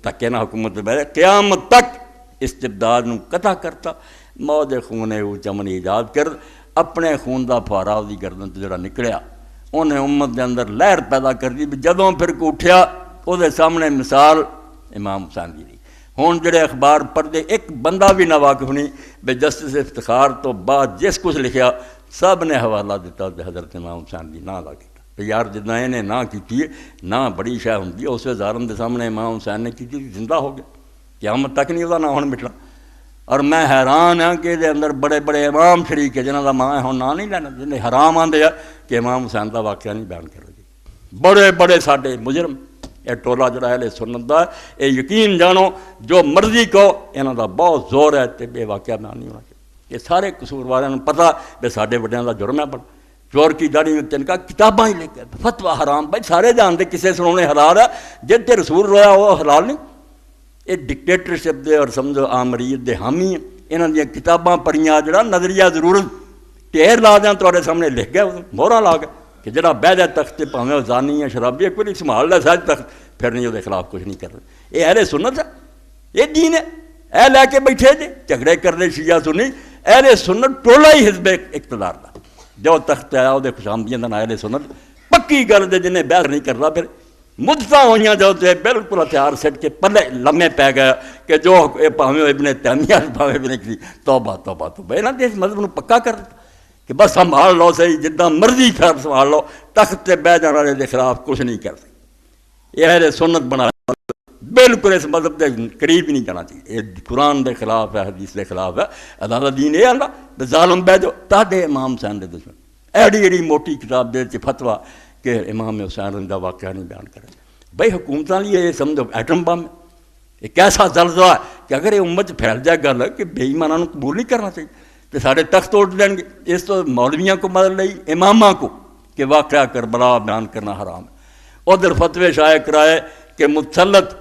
تکے نہ حکومت دے بیٹھے، قیامت تک استبداد نو قطع کرتا، موج خون او چمن ایجاد کر، اپنے خون دا پھوارا وہی گردن تو جڑا نکلیا، انہیں امت دے اندر لہر پیدا کر دی، جدوں پھر کو اٹھیا وہ سامنے مثال امام حسین دی، ہون جڑے اخبار پڑھتے ایک بندہ بھی نہ واقف نہیں بے جسٹس افتخار تو بعد جس کچھ لکھیا سب نے حوالہ دیتا کہ حضرت امام حسین دی نہ کیتا، یار جتنا انہیں نہ کیتی ہے نہ بڑی شے ہوندی ہے، اس ظالم دے سامنے امام حسین نے کیتی زندہ ہو گیا، قیامت تک نہیں وہ نہ ہون مٹنا۔ اور میں حیران ہاں کہ یہ اندر بڑے بڑے امام شریک ہے جنہاں دا ماں ہوں نہ نہیں لینا، جنہیں حرام آندے ہیں کہ امام حسین دا واقعہ نہیں بیان کر رہے، بڑے بڑے ساڈے مجرم، یہ ٹولا جڑا ہے سنت دا ہے، یہ یقین جانو جو مرضی کہو انہاں دا بہت زور ہے تے بے واقعہ بیان نہیں ہونا چاہیے، یہ سارے قصور والوں نے پتہ بے ساڈے وڈیاں دا جرم ہے، بڑا چور کی داڑھی میں تنکا کتاباں ہی لے کے فتویٰ حرام، بھائی سارے جانتے کسے سنونے حلال ہے، جن تے رسول رویا وہ حلال نہیں، یہ ڈکٹیٹرشپ دے اور سمجھو آمریت دے حامی ہیں، انہاں دیاں کتاباں پڑھیاں جڑا نظریہ ضرورت ٹیر لا دیاں تواڈے سامنے لکھ گئے، مہراں لا گئے کہ جڑا بہ جائے تخت پاویں وہ زانی ہے شرابی ہے، کوئی نہیں سنبھال لے سج تخت، پھر نہیں وہ خلاف کچھ نہیں کر رہے، یہ اہل سنت ہے، یہ دین ہے، اے لے کے بیٹھے جی جھگڑے کرنے شیعہ سنی، اہل سنت ٹولا ہی حزب اقتدار دا، جو تخت آیا وہ خوشامدیاں دا اہل سنت پکی گل دے، جنہیں بحث نہیں کرتا پھر مدتاں ہوئیاں جو تے بالکل ہتھیار سٹ کے پلے لمے پی گیا کہ جو پاویں ابن تیمیہ پاویں ابن کسی توبہ توبہ توبہ، انہاں نے اس مذہب نو پکا کر دیتا کہ بس سنبھال لو صحیح جداں مرضی پھر سنبھال لو، تخت تے بہ جان والے دے خلاف کچھ نہیں کر سکتے۔ یہ اہل سنت بنا بالکل اس مذہب کے قریب ہی نہیں جانا چاہیے، یہ قرآن دے خلاف ہے، حدیث دے خلاف ہے۔ اللہ دین یہ اللہ ظالم بہ جو تاڈے امام حسین دے دشمن ایڈی ایڈی موٹی کتاب دے فتویٰ کہ امام حسین دا واقعہ نہیں بیان کرے۔ بھائی حکومتاں لیے یہ سمجھو ایٹم بم ہے، ایک ایسا زلزلہ ہے کہ اگر یہ امت پھیل جائے گل کہ بے ایمانوں کو قبول نہیں کرنا چاہیے تو سارے تخت توڑ دیں گے۔ اس تو مولویاں کو مدد لئی امامہ کو کہ واقعہ کربلا بیان کرنا حرام ہے، ادھر فتوے شائع کرائے کہ متسلط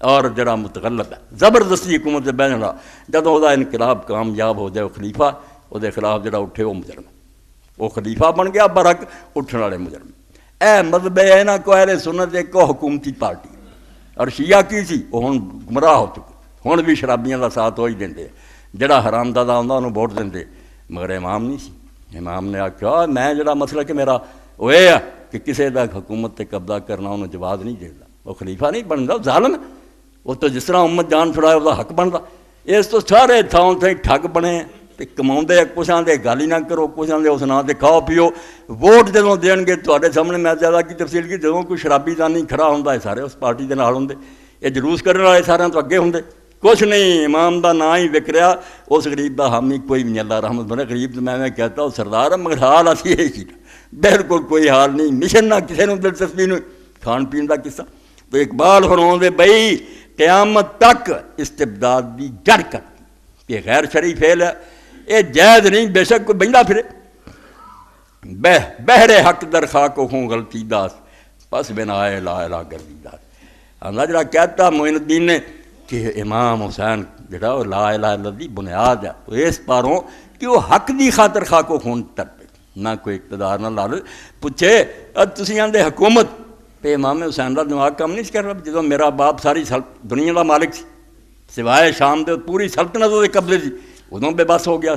اور جڑا متغلط ہے، زبردستی حکومت سے بہن رہا۔ جدوں وہ انقلاب کامیاب ہو جائے وہ خلیفہ وہ خلاف جڑا اٹھے وہ مجرم، وہ خلیفہ بن گیا برحق اٹھنے والے مجرم۔ اے مذہب ہے نہ کو اہل سنت ایک حکومتی پارٹی، اور شیعہ کی سی وہ ہن گمراہ ہو چکے، ہن بھی شرابیاں کا ساتھ وہی دیں، جڑا حرام دادا آتا انہوں ووٹ دیں، مگر امام نہیں سی۔ امام نے آخیا میں جڑا مسئلہ کہ میرا وہ یہ ہے کہ کسی کا حکومت تے قبضہ کرنا انہوں جواز نہیں دیتا، وہ خلیفہ نہیں بنتا، ظالم ہے وہ تو جس طرح امت جان چھڑائے وہ حق بنتا۔ اس تو سارے تھاؤں سے ٹھگ بنے کما کچھ آدھے گالی نہ کرو، کچھ آدھے اس نا کھاؤ پیو، ووٹ جدوں دین گے تے سامنے میں زیادہ کی تفصیل کی جدوں کوئی شرابی دانی کھڑا ہوتا ہے سارے اس پارٹی کے نال ہوں، یہ جلوس کرنے والے سارے تو اگے ہوں، کچھ نہیں امام دا نا ہی وکریا، اس غریب دا حامی کوئی بھی نہیں، اللہ رحمت بنے غریب تو میں کہتا ہوں سردار مگر حال اسی یہی چیز بالکل کوئی حال نہیں، مشن نہ کسی نے دلچسپی نہیں، کھان پین کا قصہ۔ تو اقبال فرماؤں دے بھائی قیامت تک استبداد دی جڑ کر یہ غیر شرعی فعل ہے، یہ جائز نہیں، بے شک کوئی بہندا پھرے بہر حق در خاک ہوں غلطی داس پس بنا لا الہ گردی داس۔ اللہ جڑا کہتا معین الدین نے کہ امام حسین جڑا وہ لا الہ الا دی بنیاد ہے، تو اس پاروں کہ وہ حق دی خاطر خاک و خون تر پہ، نہ کوئی اقتدار نہ لالچ۔ پوچھے تسی آندے حکومت پہ امام حسین کا دماغ کم نہیں کر رہا، جدوں میرا باپ ساری دنیا کا مالک سی، سوائے شام دے پوری سلطنت وہ قبضے سی، ادوں بے بس ہو گیا۔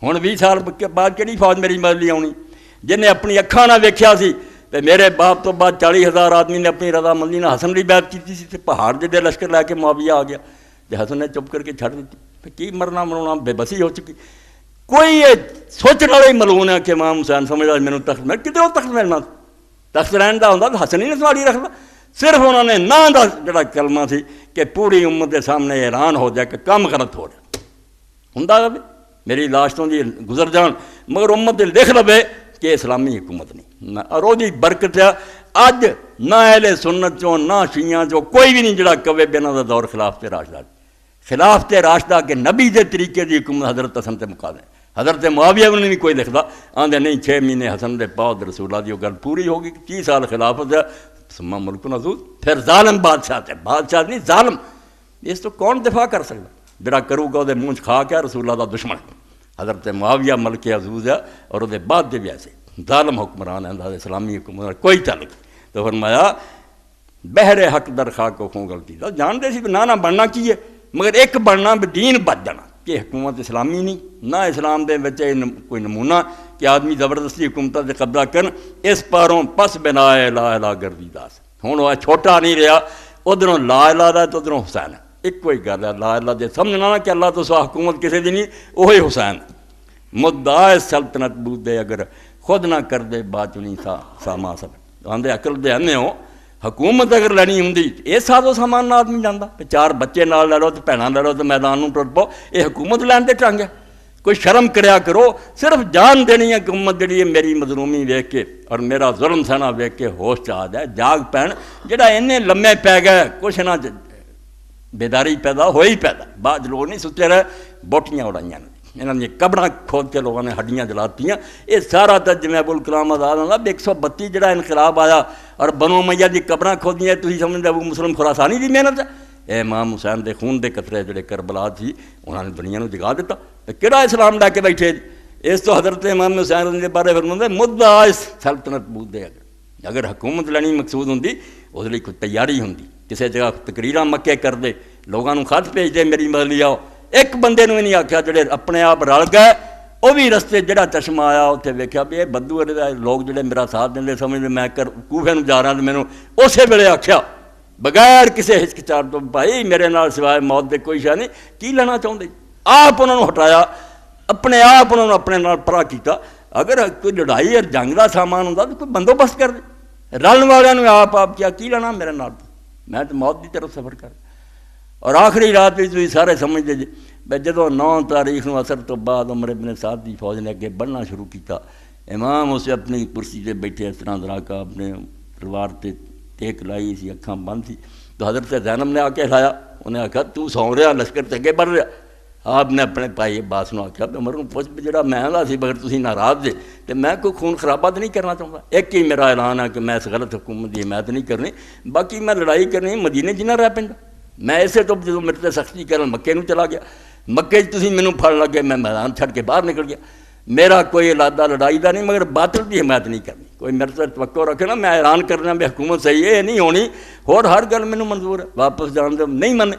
ہن 20 سال بعد کہڑی فوج میری مدد لی آنی؟ جنہیں اپنی اکھاں نہ ویکھیا سی تے میرے باپ تو بعد 40,000 آدمی نے اپنی رضامندی نہ حسن دی بیعت کیتی سی تے پہاڑ جدے لشکر لے کے معاویہ آ گیا تے حسن نے چپ کر کے چھڑ دیتی، کی مرنا مرونا بے بسی ہو چکی۔ کوئی یہ سوچنے والا ہی ملعون ہے کہ امام حسین سمجھدا مینوں تخت میں کدھروں تخت ملنا، تخت رہن دا ہوندا تو حسن ہی نے سواڑی رکھدا، صرف انہوں نے نا دا جڑا کلمہ سی کہ پوری امت کے سامنے اعلان ہو جائے کہ کام غلط ہو جائے، ہوندا بھی میری لاش تو دی گزر جان، مگر امت لکھ لوے کہ اسلامی حکومت نہیں، اور وہ برکت ہے اج نہ اہل سنت چوں نہ شیعہ چوں کوئی بھی نہیں جڑا کہے بنا دا دور خلافت راشدہ، خلافت راشدہ کے نبی دے طریقے دی حکومت حضرت حسن تے مقا دیں، حضرت معاویہ نے بھی کوئی لکھدا آندے نہیں 6 مہینے حسن دے پاؤ رسول اللہ دی گل پوری ہوگی، 30 سال خلافت ہے ثم ملک نزول، پھر ظالم بادشاہ تے بادشاہ نہیں ظالم، اس تو کون دفاع کر سکتا؟ جڑا کرو گا وہ منہ کھا کے رسول اللہ دا دشمن، حضرت معاویہ ملک عزوز ہے اور وہ بعد دے بھی ایسے ظالم حکمران ہے، اسلامی حکومت کوئی تعلق۔ تو فرمایا بہر حق در خاک و خون غلطی دا، جانتے سی نہ بننا کی ہے، مگر ایک بننا دین بچ جانا کہ حکومت اسلامی نہیں، نہ اسلام دے وچ کوئی نمونہ کہ آدمی زبردستی حکومت سے قبضہ کرن، اس پاروں پس بنا لا الہ گردی داس۔ ہوں وہ چھوٹا نہیں رہا، ادھروں لا الہ دا تو ادھروں حسین ہے، ایک کوئی گل ہے لا الہ دے سمجھنا کہ اللہ تو سوا حکومت کسی دی نہیں، وہی حسین مدعا سلطنت بود دے اگر خود نہ کر دے بات نہیں ساما سب آندے عقل دے انے ہو، حکومت اگر لینی ہوں یہ سازو سامان نہ آدمی جانا، 4 بچے نال لے لو تو بھیناں لے لو تو میدان نوں ٹر پاؤ، یہ حکومت لین دے ٹانگے، کوئی شرم کریا کرو، صرف جان دینی ہے کہ امت جڑی ہے میری مظلومی ویکھ کے اور میرا ظلم سہنا ویکھ کے ہوش چ آ جائے، جاگ پین، جڑا اینے لمے پی گئے کچھ نہ بیداری پیدا ہوئی پیدا، بعد لوگ نہیں ستے رہے، بوٹیاں اڑائیاں انہوں نے قبراں کھود کے لوگوں نے ہڈیاں جلاتیاں، یہ سارا تج جویں ابوالکلام آزاد آندا 132 جڑا انقلاب آیا اور بنو امیہ دی قبراں کھودیاں، تسی سمجھدے ابو مسلم خراسانی دی محنت ہے؟ اے امام حسین دے خون دے قطرے جڑے کربلا سی انہوں نے دنیا نوں جگا دیتا، کہڑا اسلام لے کے بیٹھے؟ اس تو حضرت امام حسین دے بارے فرماندے مدعا سلطنت بود دے اگر حکومت لینی مقصود ہوندی اس لیے کوئی تیاری ہوندی، کسی جگہ تقریراں مکے کر دے، لوگوں کو خط بھیج دے میری مدد لے آؤ، ایک بندے نے بھی نہیں آخیا، جڑے اپنے آپ رل گئے وہ بھی رستے جڑا چشمہ آیا اتنے ویکھیا بھی یہ بدو لوگ جڑے میرا ساتھ دیں سمجھتے میں کوفے نوں جا رہا تو مینوں اسی ویلے آخیا بغیر کسی ہچکچاہٹ تو بھائی میرے نال سوائے موت دے کوئی شے نہیں، کی لینا چاہتے؟ آپ انہوں نے ہٹایا، اپنے آپ انہوں نے اپنے نال پرا کیتا. اگر کوئی لڑائی اور جنگ کا سامان ہوتا تو کوئی بندوبست کر دے. رلن والوں نے آپ کیا کی لینا میرے نال؟ میں تو موت کی طرف سفر کر. اور آخری رات بھی تھی سارے سمجھتے جی بھائی جدو 9 تاریخ کو اثر تو بعد عمر ابن سعد کی فوج نے اگے بڑھنا شروع کیتا. امام اسے اپنی کرسی سے بیٹھے اس طرح دراکا اپنے تلوار تے ٹیک لائی سی, اکھاں بند سی. تو حضرت زینب نے آ کے لایا, انہیں آخیا تو سو رہا لشکر تے اگے بڑھ رہا. آپ نے اپنے بھائی عباس کو آخیا عمر کو پوچھ بھی جڑا میں سی بغیر تسی ناراض جے تو میں کوئی خون خرابہ تو نہیں کرنا چاہتا. ایک ہی میرا اعلان ہے کہ میں اس غلط حکومت کی حمایت نہیں کرنی, باقی میں لڑائی کرنی مدینے جنہ رہ پہ. میں اسے تو جب میرے سے سختی کرن مکے نو چلا گیا, مکے تسی مینوں پھڑ لگے, میں میدان چھڑ کے باہر نکل گیا. میرا کوئی ارادہ لڑائی دا نہیں مگر باطل کی حمایت نہیں کرنی. کوئی میرے سے توقع رکھے نا میں اعلان کرنا بھی حکومت صحیح ہے, یہ نہیں ہونی. اور ہر گل مینوں منظور ہے, واپس جان دے نہیں منے.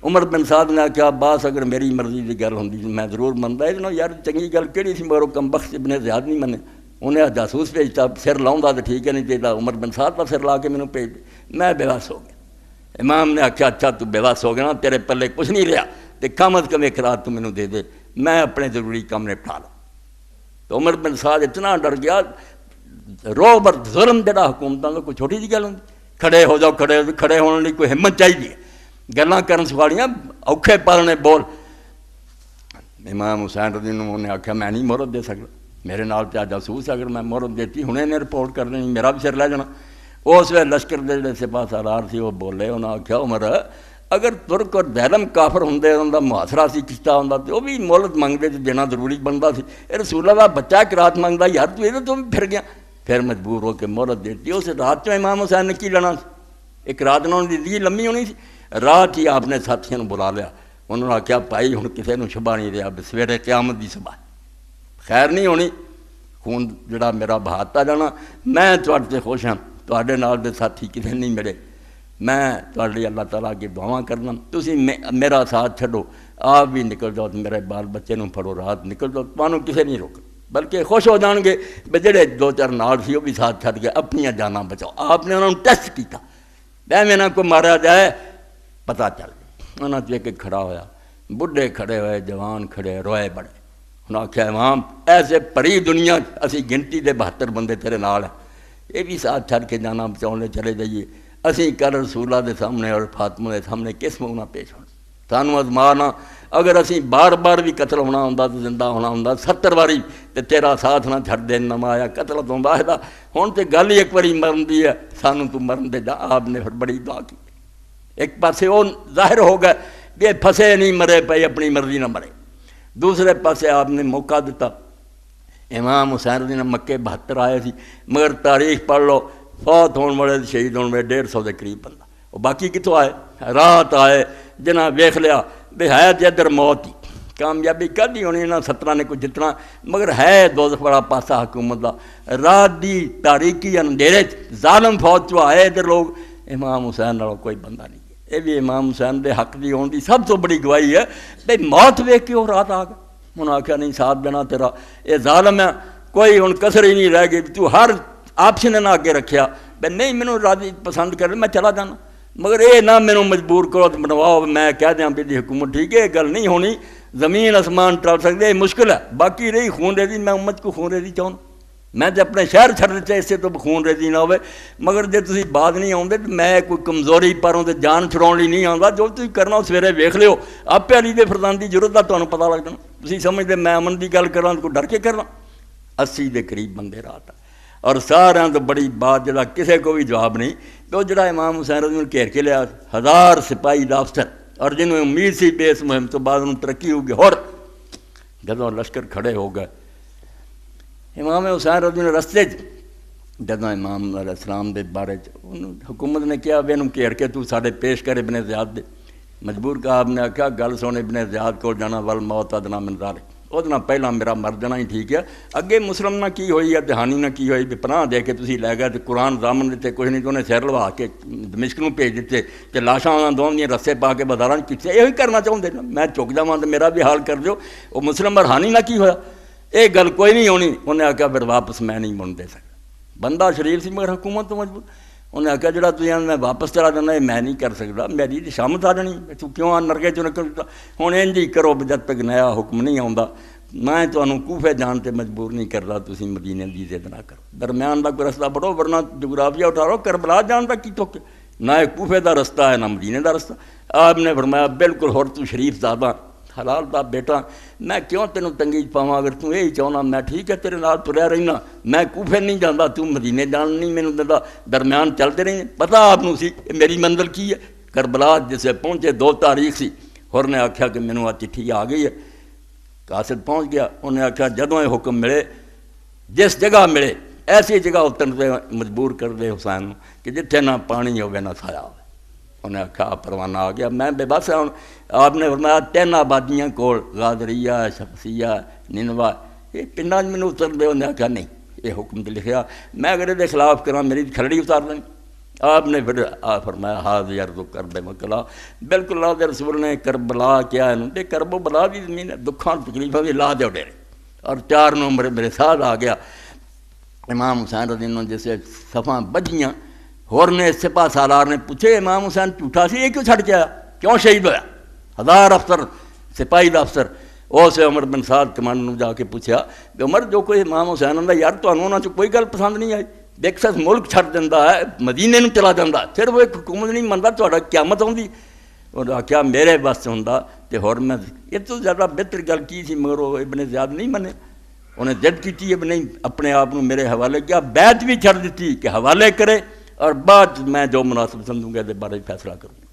عمر بن سعد نے آخیا عباس اگر میری مرضی کی گل ہوندی میں ضرور منتا. یہ یار چنگی گل کہڑی سی مگر کم بخت ابن زیاد نہیں منے. انہیں جاسوس بھیجتا, سر لاؤں تو ٹھیک ہے, نہیں چاہیے عمر بن سعد کا سر لا کے مینوں بھیج دے. میں بے بس ہو گیا. امام نے آخیا اچھا تو بے بس ہو گیا نا, تیرے پلے کچھ نہیں رہا تو کم از کم ایک رات تو مینوں دے دے, میں اپنے ضروری کام نپٹا لوں. تو عمر بن سعد اتنا ڈر گیا. روب اور ظلم جڑا حکومتوں کا کوئی چھوٹی جی گل ہوندی. کھڑے ہو جاؤ, کھڑے ہونے ਲਈ کوئی ہمت چاہیے. گلاں کرن سوالیاں اوکھے پالنے بول. امام حسین رضی اللہ عنہ نے آخیا میں نہیں مہرت دے سکتا, میرے نال تے جاسوس اگر میں مہرت دیتی ہنے نے رپورٹ کر دینی, میرا بھی سر لے جانا. اس ویلے لشکر دے جڑے سپاہ سالار سی وہ بولے, انہاں آخیا عمر اگر ترک اور دیلم کافر ہوندے انہاں دا محاصرہ سی کیتا ہوندا تے وہ بھی مہلت منگدے تے دینا ضروری بنتا سی. اے رسول اللہ بچہ ایک رات منگدا, یار تو یہ تو بھی پھر گیا. پھر مجبور ہو کے مہلت دیتی. اس رات چ امام حسین نے کی لینا سی؟ ایک رات انہوں نے دی لمبی ہونی سی. رات ہی آپ نے ساتھیوں بلا لیا. انہوں نے آخیا بھائی ہن کسے نوں شبہ نہیں رہا, سویرے قیامت دی صبح خیر نہیں ہونی, خون جڑا میرا بہاتا جانا. میں تواڈے تے خوش ہاں, تواڈے نال دے ساتھی کسے نہیں ملے. میں تواڈے اللہ تعالیٰ کی دعاواں کرنا, تسی میرا ساتھ چھڈو, آپ بھی نکل جاؤ, میرے بال بچے نوں پھڑو, رات نکل جاؤ, تانوں کسے نہیں روک, بلکہ خوش ہو جان گے بھی جڑے 2-4 نال سی وہ بھی ساتھ چھڈ گئے, اپنی جاناں بچاؤ. آپ نے انہوں نے ٹیسٹ کیتا, میں نہ کوئی مارا جائے پتہ چل جائے. انہوں نے ایک کھڑا ہویا, بڈھے کھڑے ہوئے, جوان کھڑے, روئے بڑے. انہوں نے آخیا امام ایسے پری دنیا اسی گنتی دے 72 بندے تیرے نال ہیں, یہ بھی ساتھ چھڑ کے جانا بچاؤنے چلے جائیے. اسی کل رسول اللہ دے سامنے اور فاطمہ دے سامنے کس منہ نہ پیش ہونا, سانوں ازمانا. اگر اسی بار بار بھی قتل ہونا ہوندا تو زندہ ہونا ہوندا 70 واری تے تیرا ساتھ نہ چھڑ دین نہ آیا قتل تو واحدہ. ہن تے گل ہی ایک واری مرن دی ہے, سانوں تو مرن دے جا. آپ نے پھر بڑی دعا کی. ایک پاسے وہ ظاہر ہو گئے کہ پھسے نہیں مرے پے, اپنی مرضی نہ مرے. دوسرے پاسے آپ نے موقع دیتا. امام حسین رضی اللہ عنہ مکے 72 آئے سی, مگر تاریخ پڑھ لو فوت ہونے والے شہید ہونے والے 150 کے قریب بندہ. وہ باقی کتوں آئے؟ رات آئے جنہاں ویکھ لیا بے ہے جدر موت ہی کامیابی کر دی ہونی. انہاں 17 نے کچھ جتنا, مگر ہے دوزخ بڑا پاسا حکومت دا. رات دی تاریکی اندھیرے ظالم فوج چو آئے ادھر لوگ, امام حسین نالوں کوئی بندہ نہیں. یہ بھی امام حسین دے حق دی ہون دی سب تو بڑی گواہی ہے بھئی موت ویکھ کے وہ رات آ گئے. انہوں نے آخیا نہیں ساتھ دینا تیرا, یہ ظالم ہے, کوئی ہن کسر ہی نہیں رہ گئی. تو ہر آپشن نہ اگے رکھیا بھئی نہیں مینوں راضی پسند کر میں چلا جانا, مگر یہ نہ مینوں مجبور کرو تو بنواؤ میں کہہ دیاں بھی حکومت ٹھیک ہے. یہ گل نہیں ہونی, زمین آسمان ٹل سکتے, یہ مشکل ہے. باقی رہی خون ریزی, میں امت کو خون ریزی چاہوں, میں تے اپنے شہر چھڑ دیتے اس سے تو خون ریزی نہ ہوئے. مگر جے تسی بعد نہیں آؤندے تو میں کوئی کمزوری پروں تے جان چھڑاؤن لئی نہیں آؤندا. جو تسی کرنا سویرے ویکھ لیو, آپے علی دے فرزان دی ضرورت دا تانوں پتہ لگ جانا. تسی سمجھدے میں امن دی گل کراں تو ڈر کے کرنا. 80 دے قریب بندے رات اور سارے تو بڑی بات جڑا کسے کو بھی جواب نہیں. تو جڑا امام حسین رضی اللہ عنہ گھیر کے لیا 1000 سپاہی دا افسر, اور جنہوں امید سی بھی اس مہم تو بعد انہوں ترقی ہوگی. اور جدوں لشکر کھڑے ہو گئے, امام حسین رضی اللہ عنہ رستے جدوں امام علیہ السلام دے بارے حکومت نے کیا انہوں گھیر کے تو ساڈے پیش کر ابن زیاد دے, مجبور کا آپ نے آخیا گل سن ابن زیاد کو جانا ول موت ادنا من ذالک, وہ پہلا میرا مر جانا ہی ٹھیک ہے. اگے مسلم نہ کی ہوئی ہے, دہانی نہ کی ہوئی بھی پناہ دے کے تسی لے گئے تو قرآن ضامن دیتے کچھ نہیں, تو انہیں سیر لوا کے دمشق نوں بھیج دیتے کہ لاشاں دونوں دیا رسے پا کے بازاراں کیتے. یہی کرنا چاہتے میں چک جاواں تو میرا بھی حال کر دیو. وہ مسلم برہانی نہ کی ہویا, یہ گل کوئی نہیں ہونی. انہیں آخیا پھر واپس میں نہیں من دے سکتا. بندہ شریف سی مگر حکومت تو مجبور. انہیں آخیا جڑا تھی میں واپس چلا جانا یہ میں نہیں کر سکتا, میری تو شامت آ جانی, تو کیوں نرگے چ نکل. ہوں انج ہی کرو جب تک نیا حکم نہیں آتا. میں تمہیں کوفے جان تے مجبور نہیں کرتا، تسی مدینے دی ضد نہ کرو، درمیان دا کوئی رستہ بڑھو، ورنہ جغرافیہ اٹھارو، کربلا جان دا کی توک، نہ کوفے دا رستہ ہے نہ مدینے دا رستہ۔ آپ نے فرمایا بالکل ہور تو شریف زادہ حلال دا بیٹا، میں کیوں تینوں تنگی پاواں، اگر تو یہی چاہنا میں ٹھیک ہے تیرے نال تریا رہنا، میں کوفے نہیں جانا، تو مدینے جان نہیں مینوں دیندا، درمیان چلتے رہے، پتہ آپ نو سی میری منزل کی ہے۔ کربلا جسے پہنچے 2 تاریخ سی، ہور نے آکھیا کہ مینوں آ چٹھی آ گئی ہے، قاصد پہنچ گیا، انہیں آکھیا جدوں یہ حکم ملے، جس جگہ ملے ایسی جگہ اترن پہ مجبور کر دے حسین کہ جتھے نہ پانی ہوگے نہ سایہ ہوگے۔ انہیں آکھا پروانہ آ گیا، میں بے بس ہوں۔ آپ نے فرمایا 3 آبادیاں کول، غادریہ، شفسیہ، نینوا، یہ پنڈاں میں اتر دے۔ انہیں آکھا نہیں، یہ حکم تو لکھیا، میں اگر یہ خلاف کراں میری کھلڑی اتار دیں۔ آپ نے پھر فرمایا ہاض یرد کرب مکلا، بالکل اللہ کے رسول نے کربلا کیا ہے، کرب و بلا بھی زمین ہے، دکھاں تکلیفاں بھی لا دے ڈیرے۔ اور 4 نمبر میرے ساتھ آ گیا امام حسین رضی اللہ عنہ، جیسے صفاں بجیاں، ہور نے سپاہ سالار نے پوچھے امام حسین جھوٹا سی، یہ کیوں چھڑ کے آیا، کیوں شہید ہویا؟ 1000 افسر سپاہی دا افسر اسے عمر بن سعد کمانڈر نے جا کے پوچھا کہ عمر جو کوئی امام حسین آندا یار تانوں انہاں چ کوئی گل پسند نہیں آئی، بیکسس ملک چھڑ دیندا ہے، مدینے نوں چلا جاندا، پھر وہ ایک حکومت نہیں مندا، تہاڈا قیامت آوندی۔ اور آکھیا میرے بس ہوندا تے ہور میں یہ تو زیادہ بہتر گل کی سی، مگر وہ ابن زیاد نہیں منے، انہیں ضد کی اب نہیں اپنے آپ کو میرے حوالے کیا، بیعت بھی چھڑ دیتی کہ حوالے کرے، اور بعد میں جو مناسب سمجھوں گا دے بارے فیصلہ کروں گا۔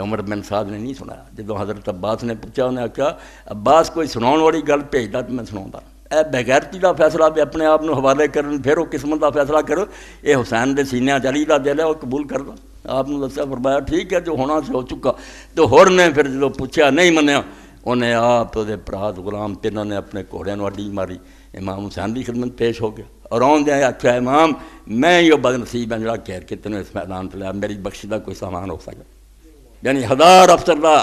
عمر بن سعد نے نہیں سنایا، جدو حضرت عباس نے پوچھا، انہیں آکھا عباس کوئی سناؤن والی گل بھیجدا تو میں سناؤں، اے بغیرتی دا فیصلہ بھی اپنے آپ کو حوالے کرن، پھر وہ قسمت دا فیصلہ کرو، یہ حسین دے سینے علی دا دل ہے وہ قبول کر دو۔ آپ نے دسیا، فرمایا ٹھیک ہے جو ہونا سی ہو چکا۔ تو ہور نے پھر جدو پوچھا نہیں منیا، انہیں آپ دے پرات غلام 3 نے اپنے گھوڑے نوں اڈی ماری، امام حسین کی خدمت پیش ہو گیا، اور آدھے آخیا امام میں یہ بد نصیب ہے جڑا کہہ کے تینوں اس میدان پہ لیا، میری بخشی کا کوئی سامان ہو سکتا، یعنی 1000 افسر دا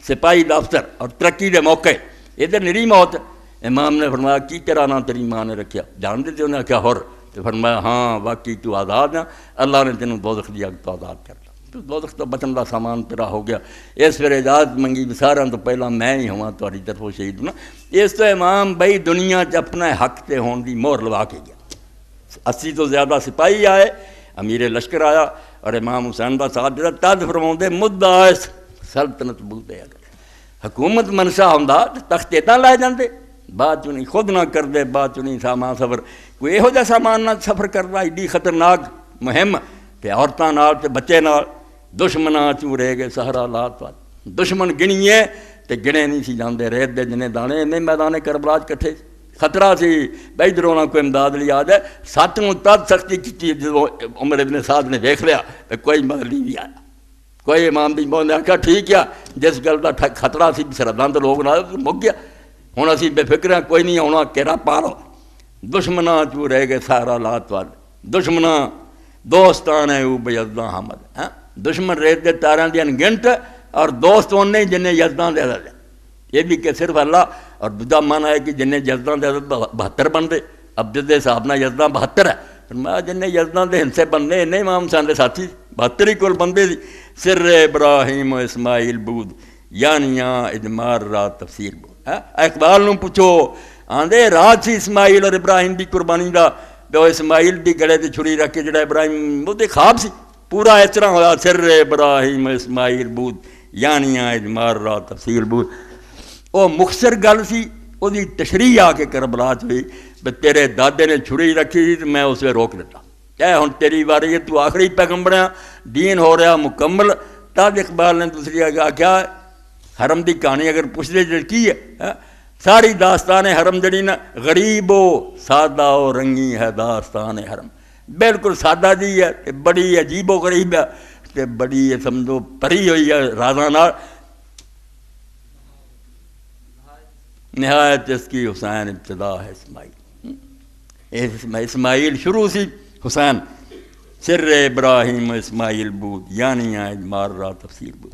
سپاہی دا افسر اور ترقی دے موقع ادھر نری موت۔ امام نے فرمایا کی تیرا نام تیری ماں نے رکھیا، جان دیتے؟ انہیں آخیا ہور، تو فرمایا ہاں واقعی تو آزاد ہے، اللہ نے تینوں دوزخ دی اگ تو آزاد کر دیا، تو دوزخ تو بچن دا سامان تیرا ہو گیا۔ اس پھر اجازت منگی بھی سارا تو پہلا میں ہی ہوا تاری طرفوں شہید ہونا۔ اس تو امام بھائی دنیا چ اپنا حق تے ہون دی مہر لوا کے گیا۔ 80 تو زیادہ سپاہی آئے، امیر لشکر آیا، اور امام حسین کا ساتھ دیتا، تد فرماؤندے مدعا سلطنت بولتے اگر حکومت منشا ہوندا تو تخت اتنا لے جاندے، بعد چ نہیں خود نہ کر دے، بعد چ نہیں سامان سفر کوئی یہو جہا سامان نہ سفر کرتا، ایڈی خطرناک مہم تے عورتاں نال تے بچے نال، دشمناں چوں رہ گئے سہرا لات وال، دشمن گنیے تے گنے نہیں سی جاندے، ریت دے جنے دانے انہیں میدان کربلا کٹھے، خطرہ سی بھائی ادھروں نہ کوئی امداد لی آد ہے۔ 7 نوں تد سختی کی جدو عمر ابن سعد نے دیکھ لیا کہ کوئی مدد نہیں آیا، کوئی امام دی بول نے آخیا ٹھیک ہے جس گل کا خطرہ سی سرحداں تے لوگ نہ مک گیا، ہوں اسی بے فکر ہیں کوئی نہیں آنا، کیرا پالو۔ دشمناں چوں رہ گئے سارا لات وال، دشمناں دوستان ہے او بجداں حمد، دشمن ریت دے تاراں دیاں گنٹ، اور دوست ان نہیں جنہیں یزداں دے عدد ہے، یہ بھی کہ صرف اللہ، اور دوجا معنی ہے کہ جنہیں یزداں دے عدد 72 بندے، اب جدے صاحب نہ یزداں 72 ہے، فرمایا جنہیں یزداں دے ہنسے بندے انہیں امام حسین دے ساتھی 72 ہی کول بندے دی۔ سر ابراہیم و اسماعیل بود یعنی اجمار را تفسیر بود۔ اقبال نوں پوچھو آندے راز سی اسماعیل اور ابراہیم دی قربانی دا، تو اسماعیل دی گلے تے چھری رکھ کے جڑا ابراہیم وہ تے خواب سی پورا اس طرح ہوا، سر ابراہیم اسماعیل بود یعنی اجمار را تفسیر بود۔ وہ مختصر گل سی، وہ دی تشریح آ کے کربلا چ ہوئی، تیرے دادے نے چھری رکھی سی تو میں اسے روک دیتا، اے ہن تیری واری ہے، تو آخری پیغمبر ہے، دین ہو رہا مکمل۔ تب اقبال نے دوسری کیا حرم دی کہانی اگر پوچھ دے جڑ کی ہے، ساری داستان حرم جڑی نا غریب و سادہ و رنگی ہے داستان حرم، بالکل سادہ جی ہے، بڑی عجیب و غریب ہے، تے بڑی سمجھو پری ہوئی ہے رازاں نال۔ نہایت اس کی حسین ابتدا ہے اسماعیل، اسماعیل شروع سی حسین، سر ابراہیم اسماعیل بود یعنی اجمار را تفسیر بود،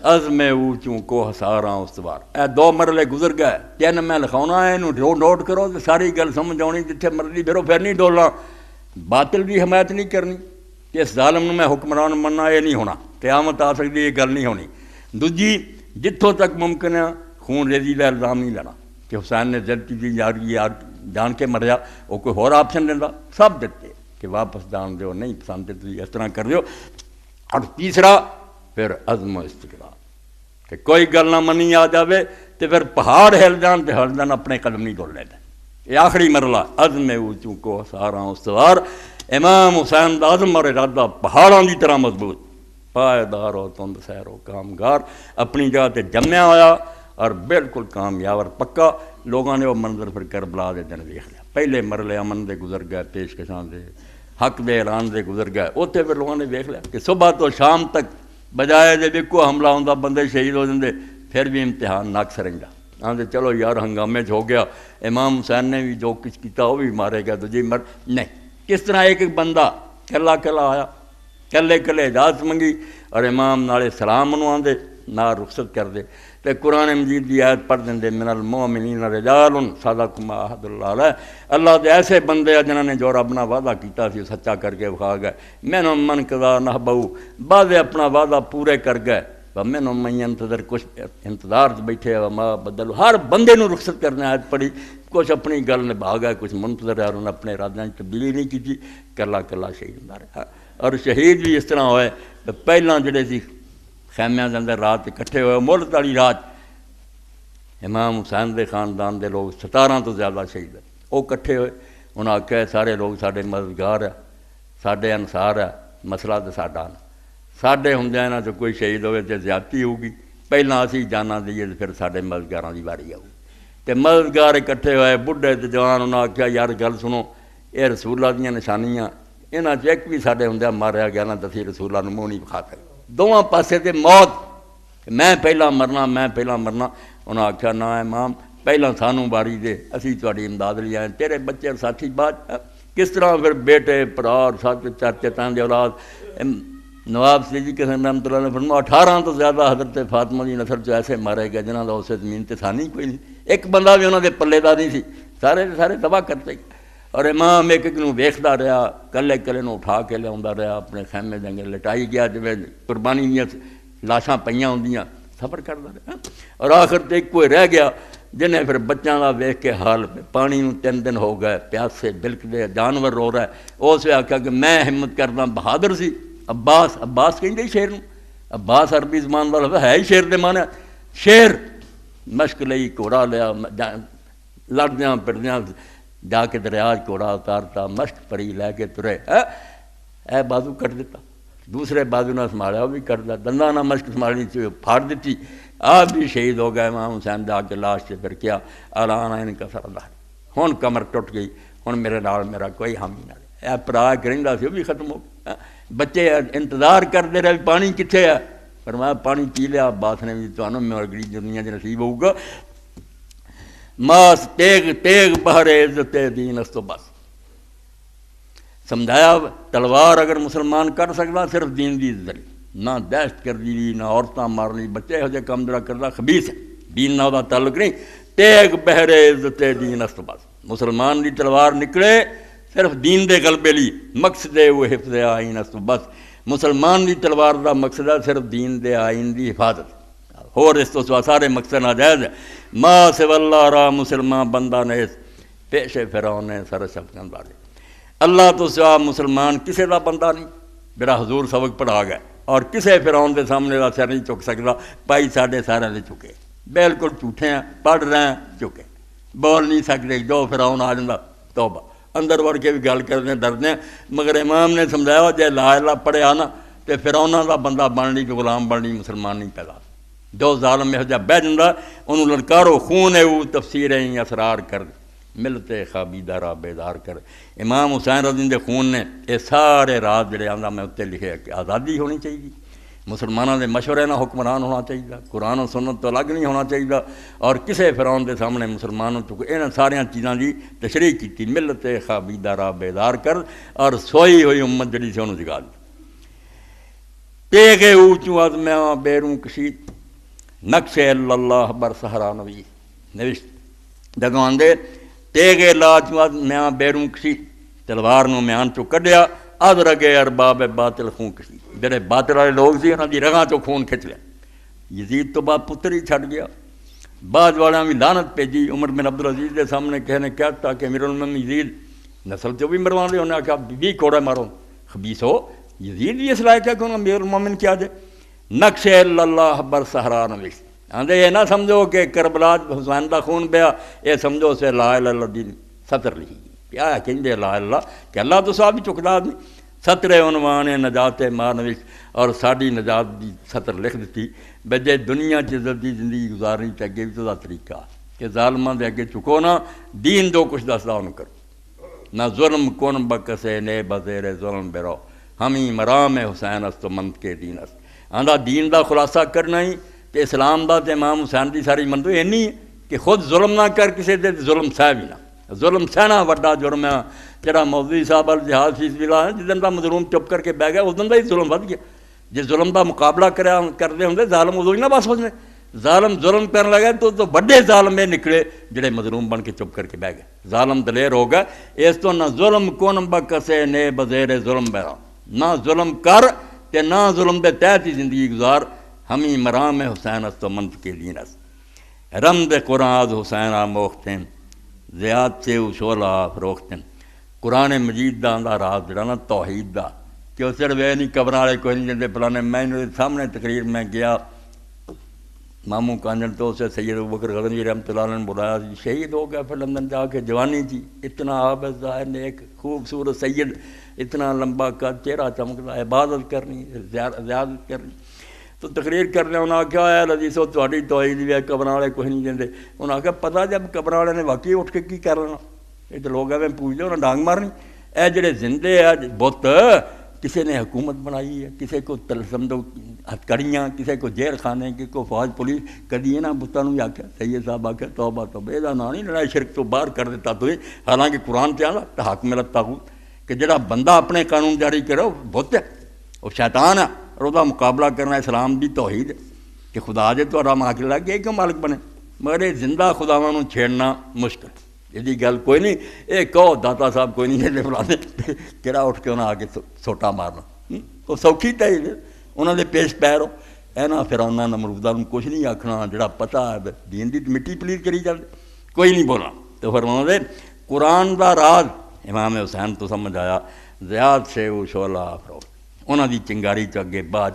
عزم اونچوں کو ہساراں استوار۔ اے 2 مرلے گزر گئے، 3 میں لکھاؤنا ہے، انہوں نوٹ کرو تو ساری گل سمجھ آنی، جتھے مرضی پھرو پھر نہیں ڈولنا، باطل بھی حمایت نہیں کرنی کہ اس ظالم نوں میں حکمران مننا، یہ نہیں ہونا، قیامت آ سکتی، یہ گل نہیں ہونی۔ دوجی جتوں تک ممکن ہے خون ریزی کا الزام نہیں لینا کہ حسین نے زیادتی کی یار جان کے مریا، وہ کوئی اور آپشن لینا، سب دیتے کہ واپس جان دو، نہیں پسند تھی اس طرح کر دیو۔ اور تیسرا پھر عزم و استقرار کہ کوئی گل نہ منی آ جاوے تو پھر پہاڑ ہل جان تو ہل جان، اپنے قدم نہیں ڈول لینا۔ یہ آخری مرحلہ عزم اوچوں کو سارا استوار۔ امام حسین دا عزم اور ارادہ پہاڑوں کی طرح مضبوط، پائیدار و تند سیر و کامگار، اپنی جگہ تے جمیا ہوا اور بالکل کامیاب اور پکا۔ لوگوں نے وہ منظر پھر کربلا دے دن دیکھ لیا، پہلے مرحلے امن دے گزر گئے، پیشکشاں دے حق دے اعلان دے گزر گئے، اتنے پھر لوگوں نے دیکھ لیا کہ صبح تو شام تک بجائے جب ایک حملہ ہوتا بندے شہید ہو جاتے، پھر بھی امتحان ناقص رہتا۔ آتے چلو یار ہنگامے ہو گیا، امام حسین نے بھی جو کچھ کیتا وہ بھی مارے گیا، تو جی مر نہیں۔ کس طرح ایک ایک بندہ کلا کلا آیا، کلے کلے اجازت منگی، اور امام نالے سلام منوا دے نہ رخصت کر دے، تو قرآن مجید کی آیت پڑھ دیں من المؤمنین رجال صدقوا ما عاہدوا اللہ علیہ۔ اللہ دے ایسے بندے ہیں جنہوں نے جو رب نہ وعدہ کیتا سی سچا کر کے وکھا گئے۔ منہم من قضا نحبہ، بعض اپنا وعدہ پورے کر گئے، ومنہم من ینتظر، کچھ انتظار بیٹھے، وما بدلوا، ہر بندے نو رخصت کرنے آیت پڑھی، کچھ اپنی گل نبھا گئے، کچھ منتظر ہے اور انہوں نے اپنے ارادے میں تبدیلی نہیں کی، کلا کلا شہید ہوندا رہا۔ اور شہید بھی اس طرح ہوئے، پہلاں جڑے سی خیمیاں دے اندر رات اکٹھے ہوئے، ملت والی رات امام حسین دے خاندان دے لوگ 17 تو زیادہ شہید ہیں، وہ کٹھے ہوئے، انہوں نے آخیا سارے لوگ ساڈے مددگار ہے، ساڈے انصار ہے، مسئلہ تو ساڈا نا، ساڈے ہوندے یہاں جو کوئی شہید ہوئے تو زیادتی ہوگی، پہلاں اسی جانا دیئے پھر ساڈے مددگاراں دی واری آؤ۔ تو مددگار اکٹھے ہوئے، بڈھے تے جوان، انہوں نے آخیا یار گل سنو، یہ رسول اللہ دیاں نشانیاں، انہاں چ ایک بھی ساڈے ہوندے ماریا گیا نہ تو اسی رسول اللہ نوں منہ نہیں وکھا سکتے، دونوں پاسے تے موت، میں پہلا مرنا، میں پہلا مرنا۔ انہوں نے آخیا نہ امام، پہلا سانوں باری دے، اسی تہاڈی امداد لئی آئے، تیرے بچے اور ساتھی بعد۔ کس طرح پھر بیٹے پرا اور ساتھ چاچے تاں دے اولاد، نواب سیدی قسم رحمۃ اللہ نے فرمایا 18 تو زیادہ حضرت فاطمہ دی نسل چ ایسے مارے گئے جنہاں دا اس زمین تے ثانی کوئی نہیں، ایک بندہ بھی انہاں دے پلے دا نہیں سی، سارے سارے تباہ کرتے۔ اور امام ایک ایک نوں ویکھدا رہا، کلے کلے نوں اٹھا کے لیاوندا رہا، اپنے خیمے دے اندر لٹائی گیا، جویں قربانی دیاں لاشاں پئیاں ہوندیاں، صبر کردا رہا۔ اور آخر تے کوئی رہ گیا جنہیں پھر بچوں کا ویکھ کے حال پانی نوں 3 دن ہو گئے، پیاسے بلکدے، جانور رو رہا ہے، اس نے آخیا کہ میں ہمت کردا، بہادر سی۔ عباس، عباس کہیں شیر نوں، عباس عربی زبان والا ہے ہی شیر دے معنی، شیر مشق لئی گھوڑا لیا، لڑدیاں پھردیاں جا کے دریا گھوڑا اتارتا، مشق پری لے کے ترے، اے بازو کٹ دیتا، دوسرے بازو نہ سنبھالیا وہ بھی کٹ دیا، دنداں نہ مشق سنبھالنی چاہیے پھاڑ دیتی، آپ بھی شہید ہو گئے۔ امام حسین جا کے لاش سے پھر کیا اعلان ان کا سردار، ہن کمر ٹوٹ گئی، ہن میرے نال میرا کوئی حامی نہ رہے، اے پرا کریندا سی وہ بھی ختم ہو گیا۔ بچے انتظار کرتے رہے پانی کتنے ہے، فرمایا پانی پی لیا، عباس نے بھی تمہیں میں اگلی دنیا چ نصیب ہوگا۔ ماس تیغ تیغ پہرے عزت دین اس تو بس، سمجھایا تلوار اگر مسلمان کر سکتا صرف دین دی عزت، نہ دہشت گردی نہ عورتیں مارنی، بچے یہو جہے کام جڑا کرتا خبیث ہے، دین نہ وہ تعلق نہیں۔ تیغ بہرے عزت دین اس تو بس، مسلمان دی تلوار نکلے صرف دین دے غلبے لی، مقصد ہے وہ حفظ آئین اس تو بس، مسلمان دی تلوار دا مقصد ہے صرف دین دے آئین دی حفاظت، اور اس تو سارے مقصد ناجائز ہے۔ ما سو اللہ را مسلمان بندہ نیس، پیش فرعون نے سر شفقت والے، اللہ تو سوا مسلمان کسے دا بندہ نہیں، میرا حضور سبق پڑھا گئے، اور کسے فرعون دے سامنے دا سر نہیں چک سکتا، پائی ساڑھے سارے دے چکے، بالکل جھوٹے ہیں، پڑھ رہے ہیں چکے، بول نہیں سکتے، جو فرعون آ جاتا توبہ، اندر وڑ کے بھی گل کرتے ہیں ڈرتے ہیں۔ مگر امام نے سمجھایا جے لا الہ پڑھیا نا تو فرعوناں دا بندہ بننی تو غلام بننی مسلمان نہیں پیدا، جو ظالم یہو جہا بہ جاندا انہوں للکارو، خون ہے وہ تفسیریں اسرار کر، ملتے خوابیدہ راہ بیدار کر۔ امام حسین رضی اللہ عنہ خون نے یہ سارے راز جڑے آندا میں اتنے لکھے کہ آزادی ہونی چاہیے، مسلمانوں دے مشورے نہ حکمران ہونا چاہیے، قرآن و سنت تو الگ نہیں ہونا چاہیے، اور کسے فرعون دے سامنے مسلمانوں تو انہاں ساریاں چیزاں دی تشریح کی، ملت خوابیدہ راہ بیدار کر، اور سوئی ہوئی امت جڑی سی انہوں جگا دی۔ تیغ اونچوں عزمیاں بیروں کشید، نقش اللہ بر صحرا نوی نوشت، جدوں آندے تیغ لا چوں عزمیاں بیروں کشید، تلوار نو میان چوں کڈیا، ادرگے ارباب باطل خون کشید، جڑے باطل والے لوگ سی انہاں دی رگاں چوں خون کھچ لیا۔ یزید تو بعد پتر ہی چھڈ گیا، بعد والوں بھی لعنت بھیجی. عمر بن عبدالعزیز کے سامنے کسی نے کہتا کہ امیر یزید نسل چ بھی مروا دے. انہیں آخیا 20 کوڑے مارو. خبیث ہو یزید بھی اس لائق ہے کہ انہوں نے امیر المومن کیا دے. نقش اللہ بر صحرا نویس آدھے یہ نہ سمجھو کہ کربلا حسین کا خون پیا, یہ سمجھو سے لا الہ الا اللہ دی سطر لکھی کیا ہے کہیں لا اللہ کہ اللہ تو صاحب ہی چکدا نہیں. سطر عنوان نجات ماں نویس اور ساری نجات دی سطر لکھ دیتی. بجے دنیا عزت دی زندگی گزارنی چاہیے بھی تو طریقہ کہ ظالماں دے اگے چکو نہ دین دو کچھ دسدا انہوں کرو نہ ظلم کون بکسے نے بزیر ظلم برو ہمیں مرام حسین است تو منت کے دین است. آندا دین دا خلاصہ کرنا ہی تے اسلام دا تے امام حسین دی ساری منتو اینی ہے کہ خود ظلم نہ کر کسی دے ظلم سہ بھی نہ. ظلم سہنا وڈا جرم ہے. جڑا مولوی صاحب الجہاد فی سبیل اللہ جدن دا مظلوم چپ کر کے بہ گیا اس دن دا ہی ظلم ود گیا. جی ظلم دا مقابلہ کرتے ہوں ظالم ادو ہی نہ بس ہونے. ظلم کرنے لگا تو بڑے ظالم یہ نکلے جڑے مظلوم بن کے چپ کر کے بہ گئے. ظالم دلیر ہو گئے. اس تو نہ ظلم کون بکسے نے بزیر ظلم بہرا نہ ظلم کر تے نہ ظلم دے تحت ہی زندگی گزار. ہمیں مرام حسین است و منف کے دین است. رمد قرآن حسین موختن زیاد سے شعلہ فروختن. قرآن مجید دا راز جڑا نا توحید دا کہ وہ صرف یہ نہیں قبر والے کوئی نہیں جاتے پلانے. میں سامنے تقریر میں گیا ماموں کانجن تو اسے سید ابوبکر غزنوی رحمۃ اللہ علیہ نے بلایا. شہید ہو گیا پھر لندن جا کے جوانی تھی. اتنا عابد ظاہر نیک خوبصورت سید اتنا لمبا کا چہرہ چمکتا عبادت کرنی زیادت کرنی. تو تقریر کرنے انہوں نے آخیا ہے لذیذ تھوڑی توحید بھی ہے قبر والے کوئی نہیں جاتے. انہوں نے آخیا پتہ جب قبر والے نے واقعی اٹھ کے کی کر لینا. یہ تو لوگ میں پوچھ دے انہیں ڈانگ مارنی. اے جڑے زندے ہے بت کسی نے حکومت بنائی ہے کسی کو سمجھو ہتھکڑیاں کسی کو جیل خانے کسی کو فوج پولیس. کدی یہاں بتوں بھی آخیا سید صاحب آخیا توبہ توبہ یہ نام نہیں لڑائی شرک تو باہر کر دیتا تو. حالانکہ قرآن چاہتا تحاکم الطاغوت کہ جڑا بندہ اپنے قانون جاری کرے وہ بت ہے وہ شیطان ہے اور وہ مقابلہ کرنا اسلام دی توحید کہ خدا جے تو آرام آ کے لگ گیا کیوں مالک بنے. مگر یہ زندہ خداواں چھیڑنا مشکل. یہ گل کوئی نہیں. یہ کہو داتا صاحب کوئی نہیں جلے فلانے کہڑا اٹھ کے انہیں آ کے سوٹا مارنا وہ سوکھی تے انہوں نے پیش پیر ہو اینا فراؤنا نمرودہ کچھ نہیں آکھنا. جڑا پتہ ہے دین دی مٹی پلیت کری چلتے کوئی نہیں بولا. تو فرماؤں دے قرآن دا راز امام حسین تو سمجھ آیا. زیاد سے وہ شعلہ افروخت انہوں دی چنگاری چ اگے بعد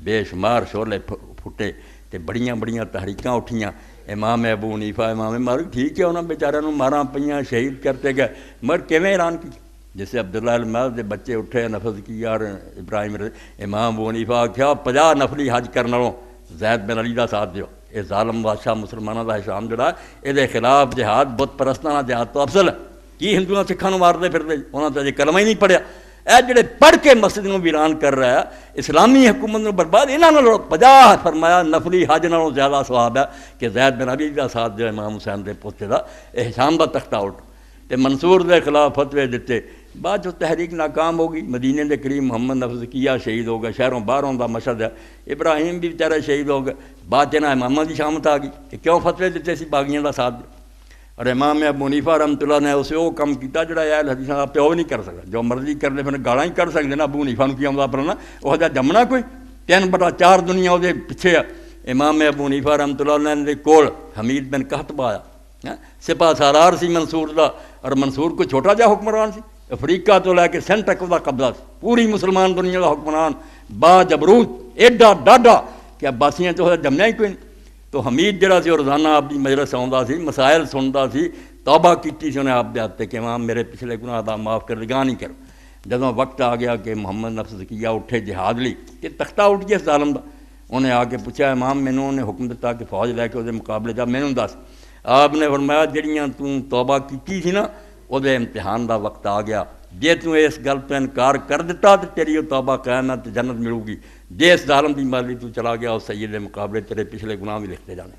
بے شمار شعلے پھٹے تے بڑیاں بڑیاں تحریکاں اٹھیاں. امام ابو حنیفہ امام مالک ٹھیک ہے انہوں بیچاروں ماراں پئیاں شہید کرتے گئے مگر کیویں اعلان کی. جیسے عبداللہ المحض دے بچے اٹھے نفذ کی یار ابراہیم امام ابو حنیفہ آخیا 50 نفلی حج کرنے والوں زید بن علی دا ساتھ دیو. یہ ظالم بادشاہ مسلمانوں دا حشام جڑا یہ خلاف جہاد بت پرستانہ جہاد تو افضل ہے. کی ہندوؤں سکھاں مارتے پھرتے انہوں نے کلمہ ہی نہیں پڑھیا. اے جڑے پڑھ کے مسجد میں ویران کر رہا ہے اسلامی حکومت میں برباد انہوں نے 50 فرمایا نفلی حج نالوں زیادہ ثواب ہے کہ زید بن علی دا ساتھ جو امام حسین دے پوتے دا احسان دا تختہ اٹھ تے منصور دے خلاف فتوے دیتے. بعد جو تحریک ناکام ہوگی مدینے دے قریب محمد نفذ کیا شہید ہو گئے. شہروں باہروں دا مشہد ہے. ابراہیم بھی بیچارے شہید ہو گئے. بعد جنا امامہ دی شامت آ گئی کہ کیوں فتوے دیتے سی باغیاں دا ساتھ دے. اور امام ابو حنیفہ رحمۃ اللہ نے اسے وہ کام کیتا جڑا اہل حدیثاں دا پیو نہیں کر سکتا. جو مرضی کر لے پھر گالاں ہی کر سکتے نا. ابو حنیفہ نوں کی آਉਂਦਾ پڑھنا وہ جا جمنا کوئی 3/4 دنیا وہ پیچھے ہے. امام ابو حنیفہ رحمۃ اللہ نے کول حمید بن قحطبہ آیا سپاہ سالار سی منصور دا. اور منصور کوئی چھوٹا جا حکمران سی. افریقہ تو لے کے سینٹ تک دا قبضہ سی. پوری مسلمان دنیا دا حکمران با جبروت ایڈا ڈاڈا کہ عباسیاں تو جمنا ہی کوئی نہیں. تو حمید جڑا سی روزانہ اپنی مجلس آਉਂਦਾ سی مسائل سنتا سی. توبہ کیتی سی انہیں آپ دے ہاتھ کہ امام میرے پچھلے گناہ دا معاف کر گاہ نہیں کرو. جدوں وقت آ گیا کہ محمد نفذ کیا اٹھے جہاد لی کہ تختہ اٹھ گیا ظالم دا. انہیں آ کے پوچھا امام مینوں نے حکم دیتا کہ فوج لے کے وہ مقابلے جا مینوں دس. آپ نے فرمایا جڑیاں توں توبہ کیتی سی نا وہ امتحان دا وقت آ گیا. جے توں اس گل تو انکار کر دیتا تو تیری وہ توبہ قائم ہے تو جنت ملو گی. جے اس ظالم دی مرضی تو چلا گیا اس سید دے مقابلے تیرے پچھلے گناہ بھی لکھتے جانے.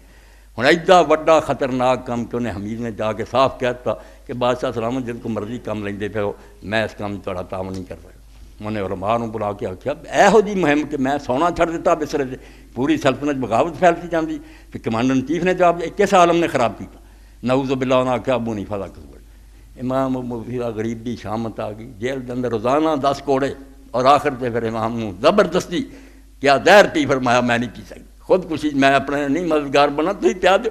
ہوں ایڈا وڈا خطرناک کام کہ انہیں حمید نے جا کے صاف کہتا کہ بادشاہ سلامت جن کو مرضی کام لیندے پہ ہو میں اس کام تھوڑا تعاون نہیں کر سکتا. انہیں علماء نوں بلا کے آخیا یہو جی مہم کہ میں سونا چھڑ دیتا بسرے سے پوری سلطنت بغاوت پھیلتی جاندی. پھر کمانڈر ان چیف نے جواب کس عالم نے خراب کیا. نعوذ باللہ انہیں آخیا ابو حنیفہ دا قصور. امام ابو حنیفہ غریب دی شامت آ گئی. جیل کے اندر روزانہ 10 کوڑے اور آخر تے پھر امام نوں زبردستی کیا زہر پی. فرمایا میں نہیں پی سکتی خود کشی میں اپنے نہیں مددگار بنا تھی پیا دو.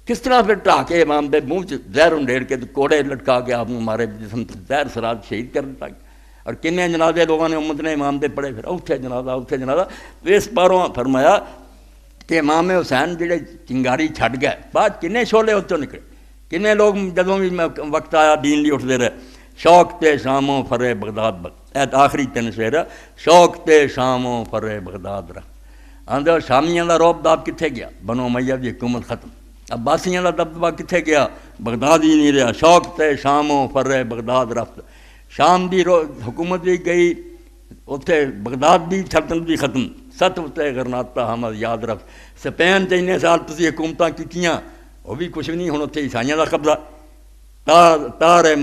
کس طرح پھر ٹھا کے امام دے منہ چ زہر انڈیڑ کے کوڑے لٹکا کے آپ مارے جسم زہر سرات شہید کر دیتا گیا. اور کنے جنازے لوگوں نے امت نے امام دے پڑھے پھر اٹھے جنازہ. اس پاروں فرمایا کہ امام حسین جڑے چنگاری چھڈ گئے بعد کنے شعلے اتوں نکلے. کنے لوگ جدوں بھی وقت آیا دین لی اٹھتے رہے. شوق تے شاموں فرے بغداد آخری 3 شعر شوق تے شاموں فرے بغداد رہ. آندے شامیاں دا روب داب کتھے گیا؟ بنو امیہ دی حکومت ختم. عباسیاں دا دبدبہ کتھے گیا؟ بغداد ہی نہیں رہا. شوق تے شاموں فرے بغداد رفت. شام دی حکومت بھی گئی اتنے بغداد بھی سلطنت بھی ختم. ستو تے غرناطہ حمد یاد رفت. سپین تے انے سال تسی حکومتاں کیتیاں وہ بھی کچھ نہیں. ہن اتنے عیسائیاں دا قبضہ. تارے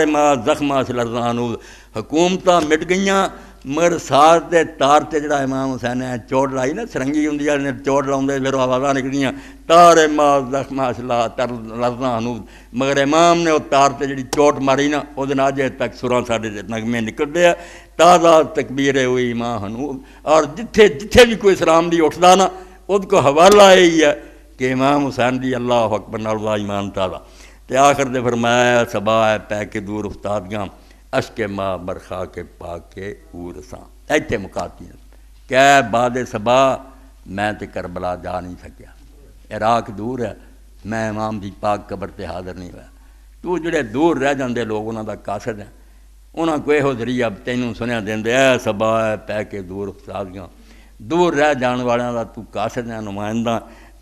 ماں زخماش لرزانود. حکومتاں مٹ گئیاں مگر ساتھ دے تار تے جڑا امام حسین نے چوٹ لائی نا سرنگی ہوندی ہے چوٹ لاؤندے پھر آوازاں نکلیاں تارے ماں زخماش لرزانود. مگر امام نے وہ تار تے جڑی چوٹ ماری نا وہ دن اج تک سراں ساڈے نغمے نکلدے ہیں تازہ تکبیر ہوئی ماں حنود. اور جتھے بھی کوئی اسلام دی اٹھدا نا اس کو حوالہ یہی ہے کہ امام حسین دی اللہ اکبر ناللہ ایمان تازہ. تے آخر دے فرمایا صبا ہے پہ کے دور افتادگاں اشک ماں برخا کے پا کے اورساں. ایتھے مکاتی ہیں کہ بعد صبا میں تے کربلا جا نہیں سکیا. عراق دور ہے میں امام دی پاک قبر تے حاضر نہیں ہوا. تو جڑے دور رہ جاندے لوگ انہاں دا قاصد ہیں انہاں کو یہو ذریعہ تینوں سنیا دیندے اے صبا ہے پہ کے دور افتادگاں دور رہ جان والیاں دا تو قاصد ہے نمائندہ.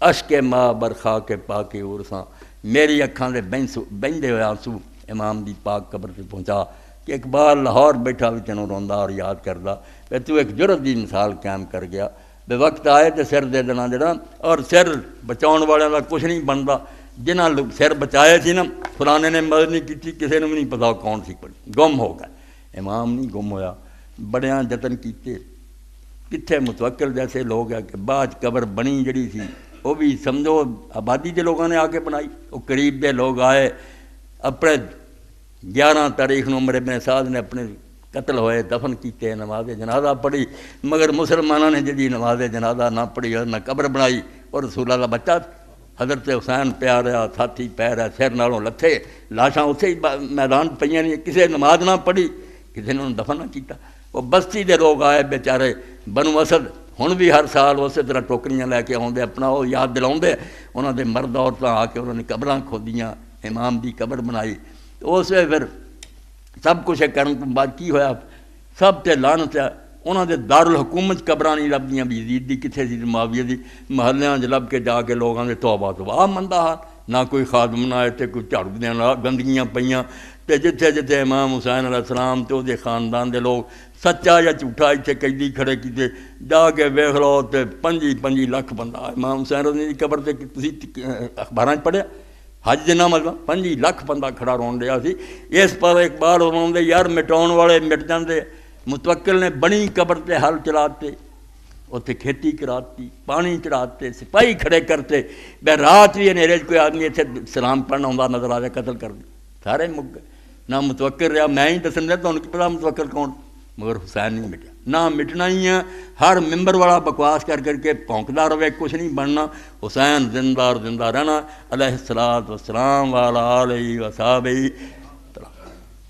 اشک ماں برخا کے پا کے اورساں. میری اکھاں دے بہندے ہوئے آنسو امام دی پاک قبر تے پہنچا کہ اقبال لاہور بیٹھا بھی تینوں روندا اور یاد کردا پھر تو ایک جرت دی مثال قائم کر گیا. بے وقت آئے تو سر دے دینا جڑا اور سر بچاؤن والے کا کچھ نہیں بنتا. جنہاں سر بچائے سی نا فلانے نے مدد نہیں کی کسی نے بھی نہیں پتا کون سی گم ہو گئے. امام نہیں گم ہویا بڑیاں جتن کیتے. کتنے متوکل جیسے لوگ ہیں کہ بعد قبر بنی جڑی سی وہ بھی سمجھو آبادی کے لوگوں نے آ کے بنائی. وہ قریب دے لوگ آئے اپنے 11 تاریخ نو عمر ابن سعد نے اپنے قتل ہوئے دفن کیتے نماز جنازہ پڑھی مگر مسلمانوں نے جدی نماز جنازہ نہ پڑھی نہ قبر بنائی. اور رسول اللہ بچہ حضرت حسین پیا رہا ساتھی پہ رہا سر نالوں لتھے لاشاں اتھے ہی میدان پہ نہیں کسی نماز نہ پڑھی کسی نے انہوں دفن نہ کیتا. وہ بستی دے لوگ آئے بیچارے بنو اسد ہن بھی ہر سال اسی طرح ٹوکریاں لے کے آتے اپنا وہ یاد دلاؤندے. انہوں نے مرد عورتیں آ کے انہوں نے قبراں کھودیاں امام دی قبر بنائی. اس وقت پھر سب کچھ کرن تو بعد کی ہویا سب تے لعنت ہے. انہوں نے دارالحکومت قبراں نہیں لبدیاں بھی یزید دی کتھے سی معاویہ دی محلیاں لب کے جا کے لوگوں نے توبہ توبہ مندہ ہاتھ نہ کوئی خادم نہ تے کوئی جھاڑو دیاں گندگیاں پئیاں. تے جتھے جتھے امام حسین علیہ السلام تے وہ خاندان دے لوگ سچا یا جھوٹا اتنے قیدی کھڑے کیتے جا کے ویکھ لو تے 25 لاکھ بندہ امام حسین دی قبر تے تسی اخباراں پڑھیا حج دن مطلب 25 لاکھ بندہ کھڑا رون رہا سی. اس پر اقبال روندے یار مٹاؤن والے مٹ جاندے. متوکل نے بنی قبر تے ہل چلاتے اتنے کھیتی کراتی پانی چڑھاتے سپاہی کھڑے کرتے بے رات بھی ہنیرے کوئی آدمی اتنے سلام پڑھنا ہوں نظر آ جائے قتل کر دے سارے مک گئے. نہ متوکل رہا میں ہی دسن دیا تمہیں پتا متوکل کون مگر حسین نہیں مٹیا. نہ مٹنا ہی ہے ہر ممبر والا بکواس کر کے بھونکدا رہے کچھ نہیں بننا. حسین زندہ اور زندہ رہنا علیہ الصلاۃ والسلام وعلی آلہ وصحبہ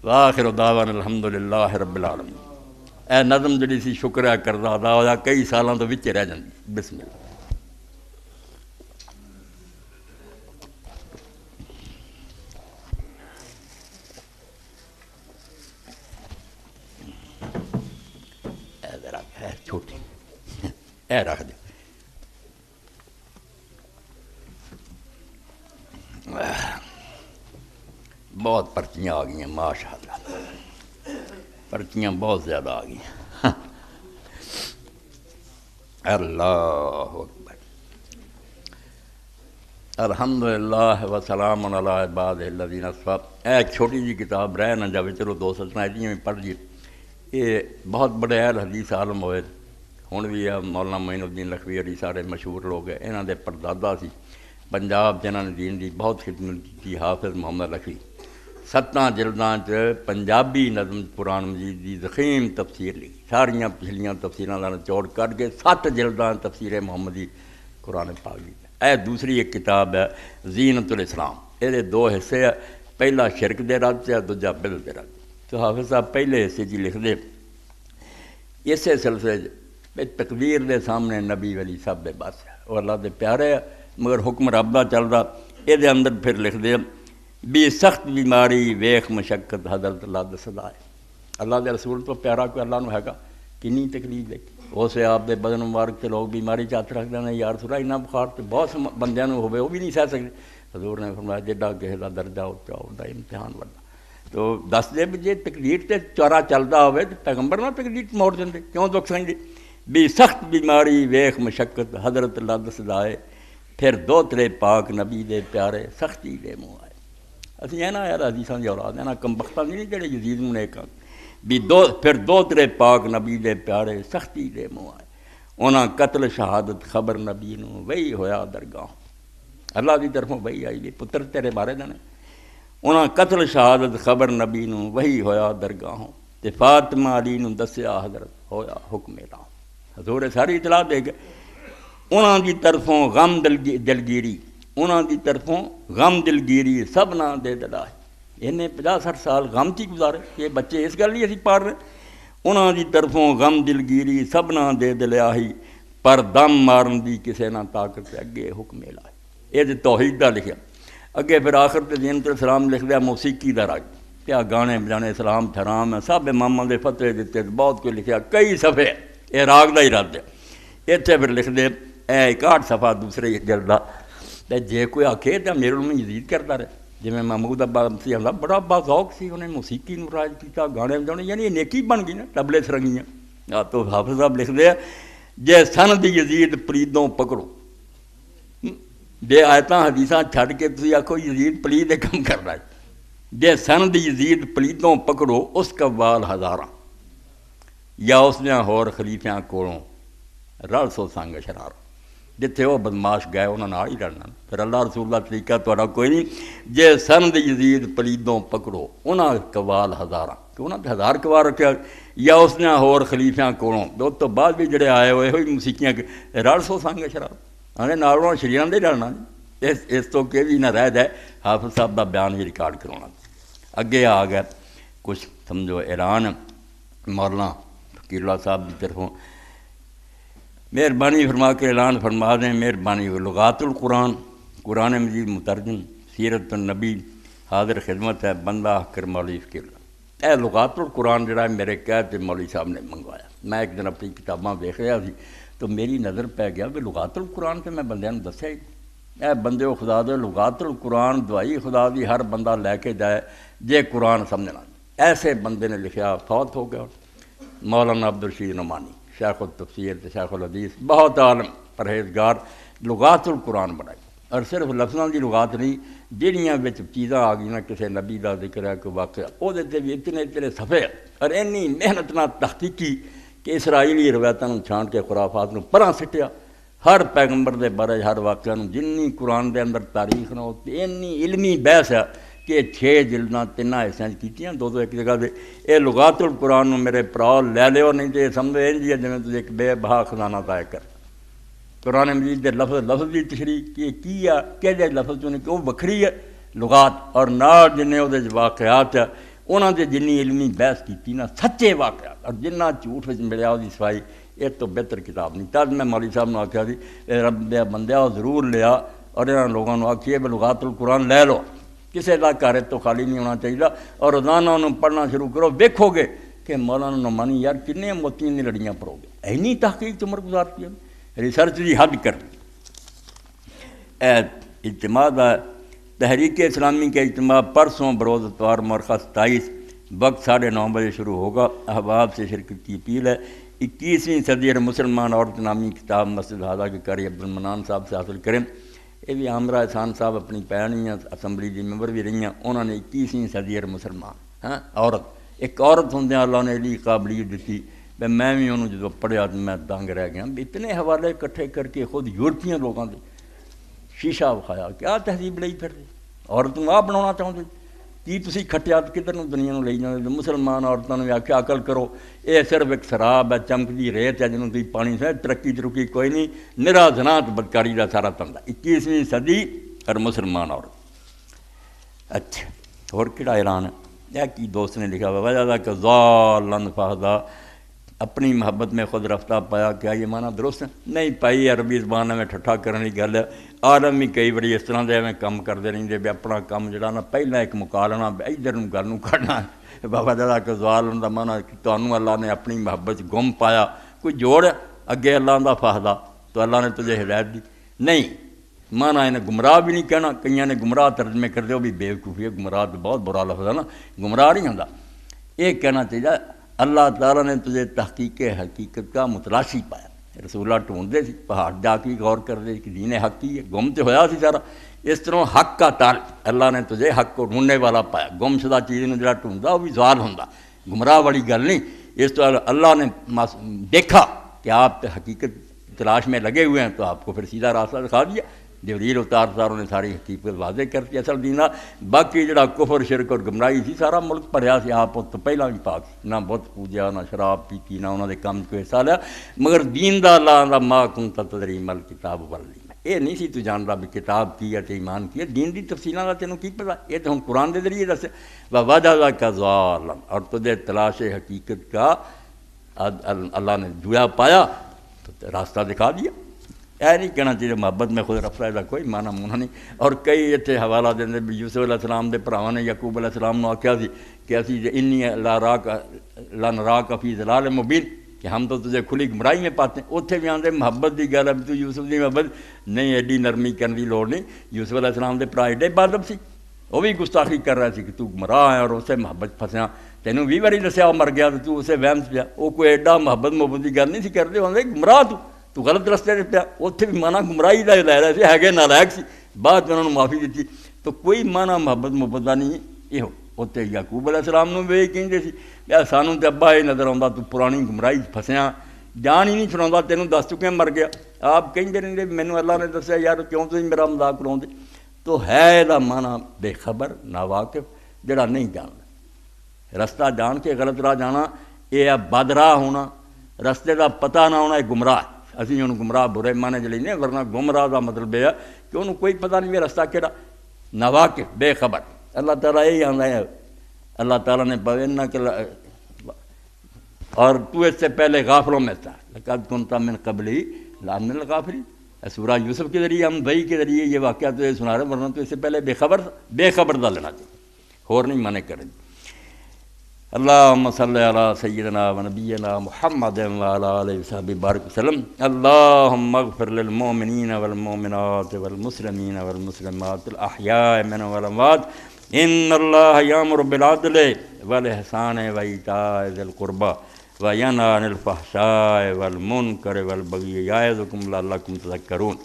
وآخر دعوانا الحمدللہ رب العالمین. اے نظم جڑی سی شکر ہے کردا ادا ہویا کئی سالاں تو وچ رہ جاندی. بسم اللہ. چھوٹی اے رکھ دے. بہت پرچیاں آ گئی ماشاء اللہ پرچیاں بہت زیادہ آ گئی. اللہ اکبر الحمدللہ وسلام علی عبادہ الذین اصطفیٰ. ایک چھوٹی جی کتاب رہ نہ جاوے چلو 2 سطریں میں پڑھ لیے. یہ بہت بڑے اہل حدیث عالم ہوئے ہن بھی مولانا معین الدین لکھوی علی سارے مشہور لوگ ہیں. انہوں دے پردادا سی پنجاب جنہوں نے دین دی بہت خدمت کی حافظ محمد لکھوی 7 جلداں پنجابی نظم قرآن مجید دی ضخیم تفسیر لکھی. ساریاں پچھلیاں تفسیراں دا نچوڑ کر کے 7 جلداں تفسیر محمدی قرآن پاک دی. اے دوسری ایک کتاب ہے زینت-ال-اسلام، یہ دو حصے ہیں، پہلا شرک دے رد سے دوجا بدعت دے رد۔ تو حافظ صاحب پہلے حصے جی لکھ دے اسے سلسلے تقدیر دے سامنے نبی ولی سب دے بس ہے، وہ اللہ دے پیارے ہے مگر حکم رب دا چل رہا۔ یہ اندر پھر لکھ دے بھی سخت بیماری ویخ مشقت حضرت اللہ دا صدا ہے۔ اللہ دے رسول تو پیارا کوئی اللہ نو ہے گا، کنی تکلیف دیکھی اسے آپ دے بدن مبارک سے لوگ بیماری چاہتے رکھ دینا، یار سورا اتنا بخار تو بہت بندیاں نو ہوئے وہ بھی نہیں سہ سکتے۔ حضور نے فرمایا جیڈا کسی کا درجہ اچا ہوتا امتحان بڑا، تو دس دے بھی جی تقدیر تے چارا چلتا ہوئے تو پیغمبر نہ تقدیر موڑ دیں کیوں دکھ سمجھتے بھی سخت بیماری ویخ مشقت حضرت اللہ دا صدا ہے، پھر دو ترے پاک نبی دے پیارے سختی دے منہ آئے۔ اسی ہے نا یار حدیثاں دی اولاد ہے نا کم بختاں نہیں جڑے یزید نوں نیک بھی پھر دو ترے پاک نبی دے پیارے سختی دے منہ آئے، انہاں قتل شہادت خبر نبی نوں وہی ہویا درگاہ، اللہ دی طرفوں وہی آئی بھی پتر تیرے بارے دنے، انہاں قتل شہادت خبر نبی نوں وہی ہویا درگاہوں، تے فاطمہ علی نوں دسیا حضرت ہویا حکم اعلان۔ حضور ساری اطلاع دے گئے، انہاں دی طرفوں غم دلگیری، انہاں دی طرفوں غم دلگیری سب نہ دے دلائے۔ انہیں 50-60 سال غم چی گزارے، یہ بچے اس گل ہی اسی پڑھ رہے، انہاں دی طرفوں غم دلگیری سب نہ دے دلیاہی، پر دم مارن دی کسے نہ طاقت اگے حکم الہی۔ یہ توحید دا لکھیا، اگے پھر آخر تے زینت-ال-اسلام لکھ دیا موسیقی دا رج، کیا گانے بجانے اسلام حرام ہے، سب اماماں دے فتوے دیتے، بہت کوئی لکھیا کئی صفحے، یہ راگ دا ہی رد ہے۔ اتنے پھر لکھ دے اے 61 صفحہ دوسرے جلدہ، تے جے کوئی آکھے تے میرے علم یزید کرتا رہے، جی میں محمود عباس سی اللہ بڑا باذوق سی، انہیں موسیقی نو راج کیتا، گانے بجانے، یعنی یہ نیکی بن گئی نا تبلے سرنگیاں۔ تو حافظ صاحب لکھ دے جے سند یزید پلیدوں پکڑو، جے آیتاں حدیثاں چھڈ کے تسی آکھو یزید پلید دے کم کر رہا ہے، جے سند یزید پلیدوں پکڑو اس قوال ہزاراں، یا اس نے ہور خلیفیاں کولوں رل سو سنگ شرار، جتھے وہ بدماش گئے انہاں نال ہی لڑنا، پھر اللہ رسول اللہ طریقہ تہاڈا کوئی نہیں۔ جے سند یزید پلیدوں پکڑو انہاں قوال ہزاراں، کہ انہاں تے ہزار قوال رکھیا، یا اس نے ہور خلیفیاں کولوں، اس تو بعد بھی جڑے آئے ہوئے ہوئی موسیقیاں رل سو سنگ شرار، ہمیں نالوں شریعاں دے ڈالنا، اس تو کہ بھی نہ رہ جائے۔ حافظ صاحب دا بیان بھی ریکارڈ کروانا۔ اگے آ گئے کچھ سمجھو اعلان مولانا فقیر اللہ صاحب کی طرفوں، مہربانی فرما کے اعلان فرما دیں، مہربانی لغات القرآن قرآن مجید مترجم سیرت النبی حاضر خدمت ہے، بندہ کر مولوی فقیر اللہ۔ اے لغات القرآن جڑا میرے قید مولوی صاحب نے منگوایا، میں ایک دن اپنی کتاباں دیکھ رہا سی تو میری نظر پہ گیا کہ لغات القرآن تے میں بندیاں نوں دسیا ہی، اے بندے و خدا دے لغات القرآن دوائی خدا دی ہر بندہ لے کے جائے جے قرآن سمجھنا۔ ایسے بندے نے لکھیا فوت ہو گیا، مولانا عبدالرشید نعمانی، شیخ التفسیر تے شیخ الحدیث، بہت عالم پرہیزگار، لغات القرآن بنائی، اور صرف لفظاں دی لغات نہیں، جہڑیاں وچ چیزاں آ گئیاں کسی نبی دا ذکر ہے کوئی واقعہ، وہ تے بھی اتنے صفحے اور اینی محنت نال تحقیقی کہ اسرائیلی روایتاں نوں چھان کے خرافات نوں پراں سٹیا، ہر پیغمبر دے بارے ہر واقعہ نوں جنی قرآن دے اندر تاریخ نہ اینی علمی بحث ہے کہ 6 جلداں 3 حصیاں کیتیاں، 2 ایک جگہ دے۔ اے لغات القرآن نوں میرے پراؤ لے لیو، نہیں تے سمجھو انج ہے جویں تسی ایک بے بہا خزانہ ضائع کر۔ قرآن مجید دے لفظ دی تشریح کی ہے، کہڑے لفظ چوں کہ وہ وکھری ہے لغات، اور نال جنے وہ واقعات ہے انہاں دے جنی علمی بحث کیتی نا سچے واقعات، اور جنہ جھوٹ وچ ملیا وہ صفائی، یہ تو بہتر کتاب نہیں۔ تد میں مولوی صاحب نے آخیا سی رب دے بندیا ضرور لیا، اور انہاں لوگوں نے آکھیے بھی لغات القرآن لے لو، کسی کا گھر تو خالی نہیں ہونا چاہیے، اور روزانہ انہوں پڑھنا شروع کرو، ویکھو گے کہ مولانا نعمانی یار کنے موتیاں دی لڑیاں پڑھو گے، اینی تحقیق عمر گزارتی ہے، ریسرچ دی حد کر دی۔ اے اجتماع دا تحریک اسلامی کا اجتماع پرسوں بروز اتوار مورخہ 27 وقت 9:30 بجے شروع ہوگا۔ احباب سے شرکت کی اپیل ہے۔ 21ویں صدی اور مسلمان عورت نامی کتاب مسجد ہادہ کے قاری عبدالمنان صاحب سے حاصل کریں۔ یہ بھی عامرہ احسان صاحب اپنی پیانی اسمبلی دی ممبر بھی رہی ہیں، انہوں نے 21ویں صدی اور مسلمان عورت، ایک عورت ہوندیاں اللہ نے علی قابلیت دیتی، میں بھی انہوں جدو پڑھیا تو میں دنگ رہ گیا، اتنے حوالے اکٹھے کر کے خود یورپین لوگوں نے شیشہ وکھایا، کیا تہذیب لئی پھر دی عورت نوں آ بنانا چاہتے، کی تسی کھٹیا کدھر نوں دنیا نوں لئی جاندے مسلمان عورتاں نوں آکھیا عقل کرو یہ صرف ایک شراب ہے چمکدی ریت ہے جنوں تسی پانی سے ترقی کوئی نہیں نرا زنا تے بدکاری دا سارا دھندا 21ویں صدی اور مسلمان عورت اچھا اور کہڑا اعلان ہے یہ کی دوست نے لکھا ہوا وجہ کہ ضالن فہدا اپنی محبت میں خود رفتہ پایا کیا یہ معنی درست ہے نہیں پائی عربی زبان میں ٹھٹھا کرنے کی گل ہے عالم بھی کئی بڑی اس طرح دے میں کام کرتے رہتے بھی اپنا کام جڑا نا پہلا ایک مکا لینا ادھر گل نوں کھڑنا ہے بابا جڑا کہ ضالن دا معنی کہ تانوں اللہ نے اپنی محبت گم پایا کوئی جوڑ اگے اللہ دا فہدا تو اللہ نے تجھے ہدایت دی نہیں مانا انہیں گمراہ بھی نہیں کہنا کئیاں نے گمراہ ترجمے کر دے وہ بھی بیوقوفی ہے گمراہ تو بہت برا لفظ ہے نا گمراہ نہیں ہوتا یہ کہنا چاہیے اللہ تعالیٰ نے تجھے تحقیق حقیقت کا متلاشی پایا رسولہ ڈھونڈتے سی پہاڑ جا کے غور کرتے کہ دین حق کی ہے گم تو ہویا سی سارا اس طرح حق کا تعلق اللہ نے تجھے حق کو ڈھونڈنے والا پایا گم شدہ چیز نے جڑا ڈھونڈا وہ بھی ضال ہوندا گمراہ والی گل نہیں اس طرح اللہ نے دیکھا کہ آپ حقیقت تلاش میں لگے ہوئے ہیں تو آپ کو پھر سیدھا راستہ دکھا دیا جبریل اتاروں نے ساری حقیقت واضح کرتی اصل دینا باقی جڑا کفر شرک اور گمراہی سی سارا ملک پڑھیا سی آپ تو پہلا بھی پاک نہ بت پوجا نہ شراب پیتی نہ انہوں نے کام کو حصہ لیا مگر دین دا اللہ دا ما کنت تدری مل کتاب والی یہ نہیں سی تو جانتا بھی کتاب کی ہے تو ایمان کی ہے دین دی تفصیلوں کا تینوں کی پتا یہ تو ہم قرآن کے ذریعے دسے وجہ کا ضالن اور تجھے تلاش حقیقت کا اللہ نے جویا پایا تو راستہ دکھا دیا یہ نہیں کہنا چاہیے محبت میں خود رفتہ کا کوئی معنی مونا نہیں اور کئی اتنے حوالہ دیں بھی یوسف علیہ السلام کے بھراواں نے یعقوب علیہ السلام نے آخیا سی کہ اسی انی لا نراک فی ضلال مبین کہ ہم تو تجھے کھلی گمراہی میں پاتے ہیں اتنے بھی آتے محبت کی گل ہے بھی تو یوسف کی محبت نہیں ایڈی نرمی کرنے کی لوڑ نہیں یوسف علیہ السلام کے بھرا ایڈے بادب سی وہ بھی گستاخی کر رہا سی کہ تو گمراہ ہے اور اسے محبت پھسیا تینوں 20 باری دسیا وہ مر گیا تو اسے وہم پیا وہ کوئی ایڈا محبت کی گل نہیں سی کرتے ہوتے گمراہ تو غلط رستے سے پیا اتنے بھی مانا گمراہی کا لے رہا سی ہے نالائق سی بعد میں انہوں نے معافی دیتی تو کوئی مانا محبت کا نہیں یہ اتنے یعقوب علیہ السلام نے بھی کہتے سی یار سانوں تو ابا یہ نظر آتا تو پرانی گمراہی پھسیا جان ہی نہیں چھڑاؤں تینوں دس چکے مر گیا آپ کہتے رہتے مینوں اللہ نے دسیا یار کیوں تھی میرا مذاق اڑاؤ تو ہے یہ مانا بے خبر ناواقف جڑا نہیں جانتا رستہ جان کے غلط راہ جانا یہ ہے بد راہ ہونا رستے کا پتہ نہ ہونا یہ گمراہ اسی انہوں گمراہ برے مانے چ لینے ورنہ گمراہ کا مطلب یہ ہے کہ انہوں کوئی پتہ نہیں رستہ کہڑا ناواقف بے خبر اللہ تعالیٰ یہی آتا ہے اللہ تعالیٰ نے بنا کہ اور تو اس سے پہلے غافلوں میں تھا لقد کنت من قبلی لمن الغافلین سورہ یوسف کے ذریعے ہم وحی کے ذریعے یہ واقعہ تو یہ سنا رہے ورنہ تو اس سے پہلے بے خبر دا لینا چاہیے اور نہیں مانے کریں اللہم صلی علی سیدنا و نبینا محمد وعلی آلہ وصحبہ بارک وسلم اللہم اغفر للمؤمنین والمؤمنات والمسلمین والمسلمات الاحیاء منهم والاموات ان اللہ یامر بالعدل والاحسان وایتاء ذی القربى وینہی عن الفحشاء والمنکر والبغی یعظکم لعلکم تذکرون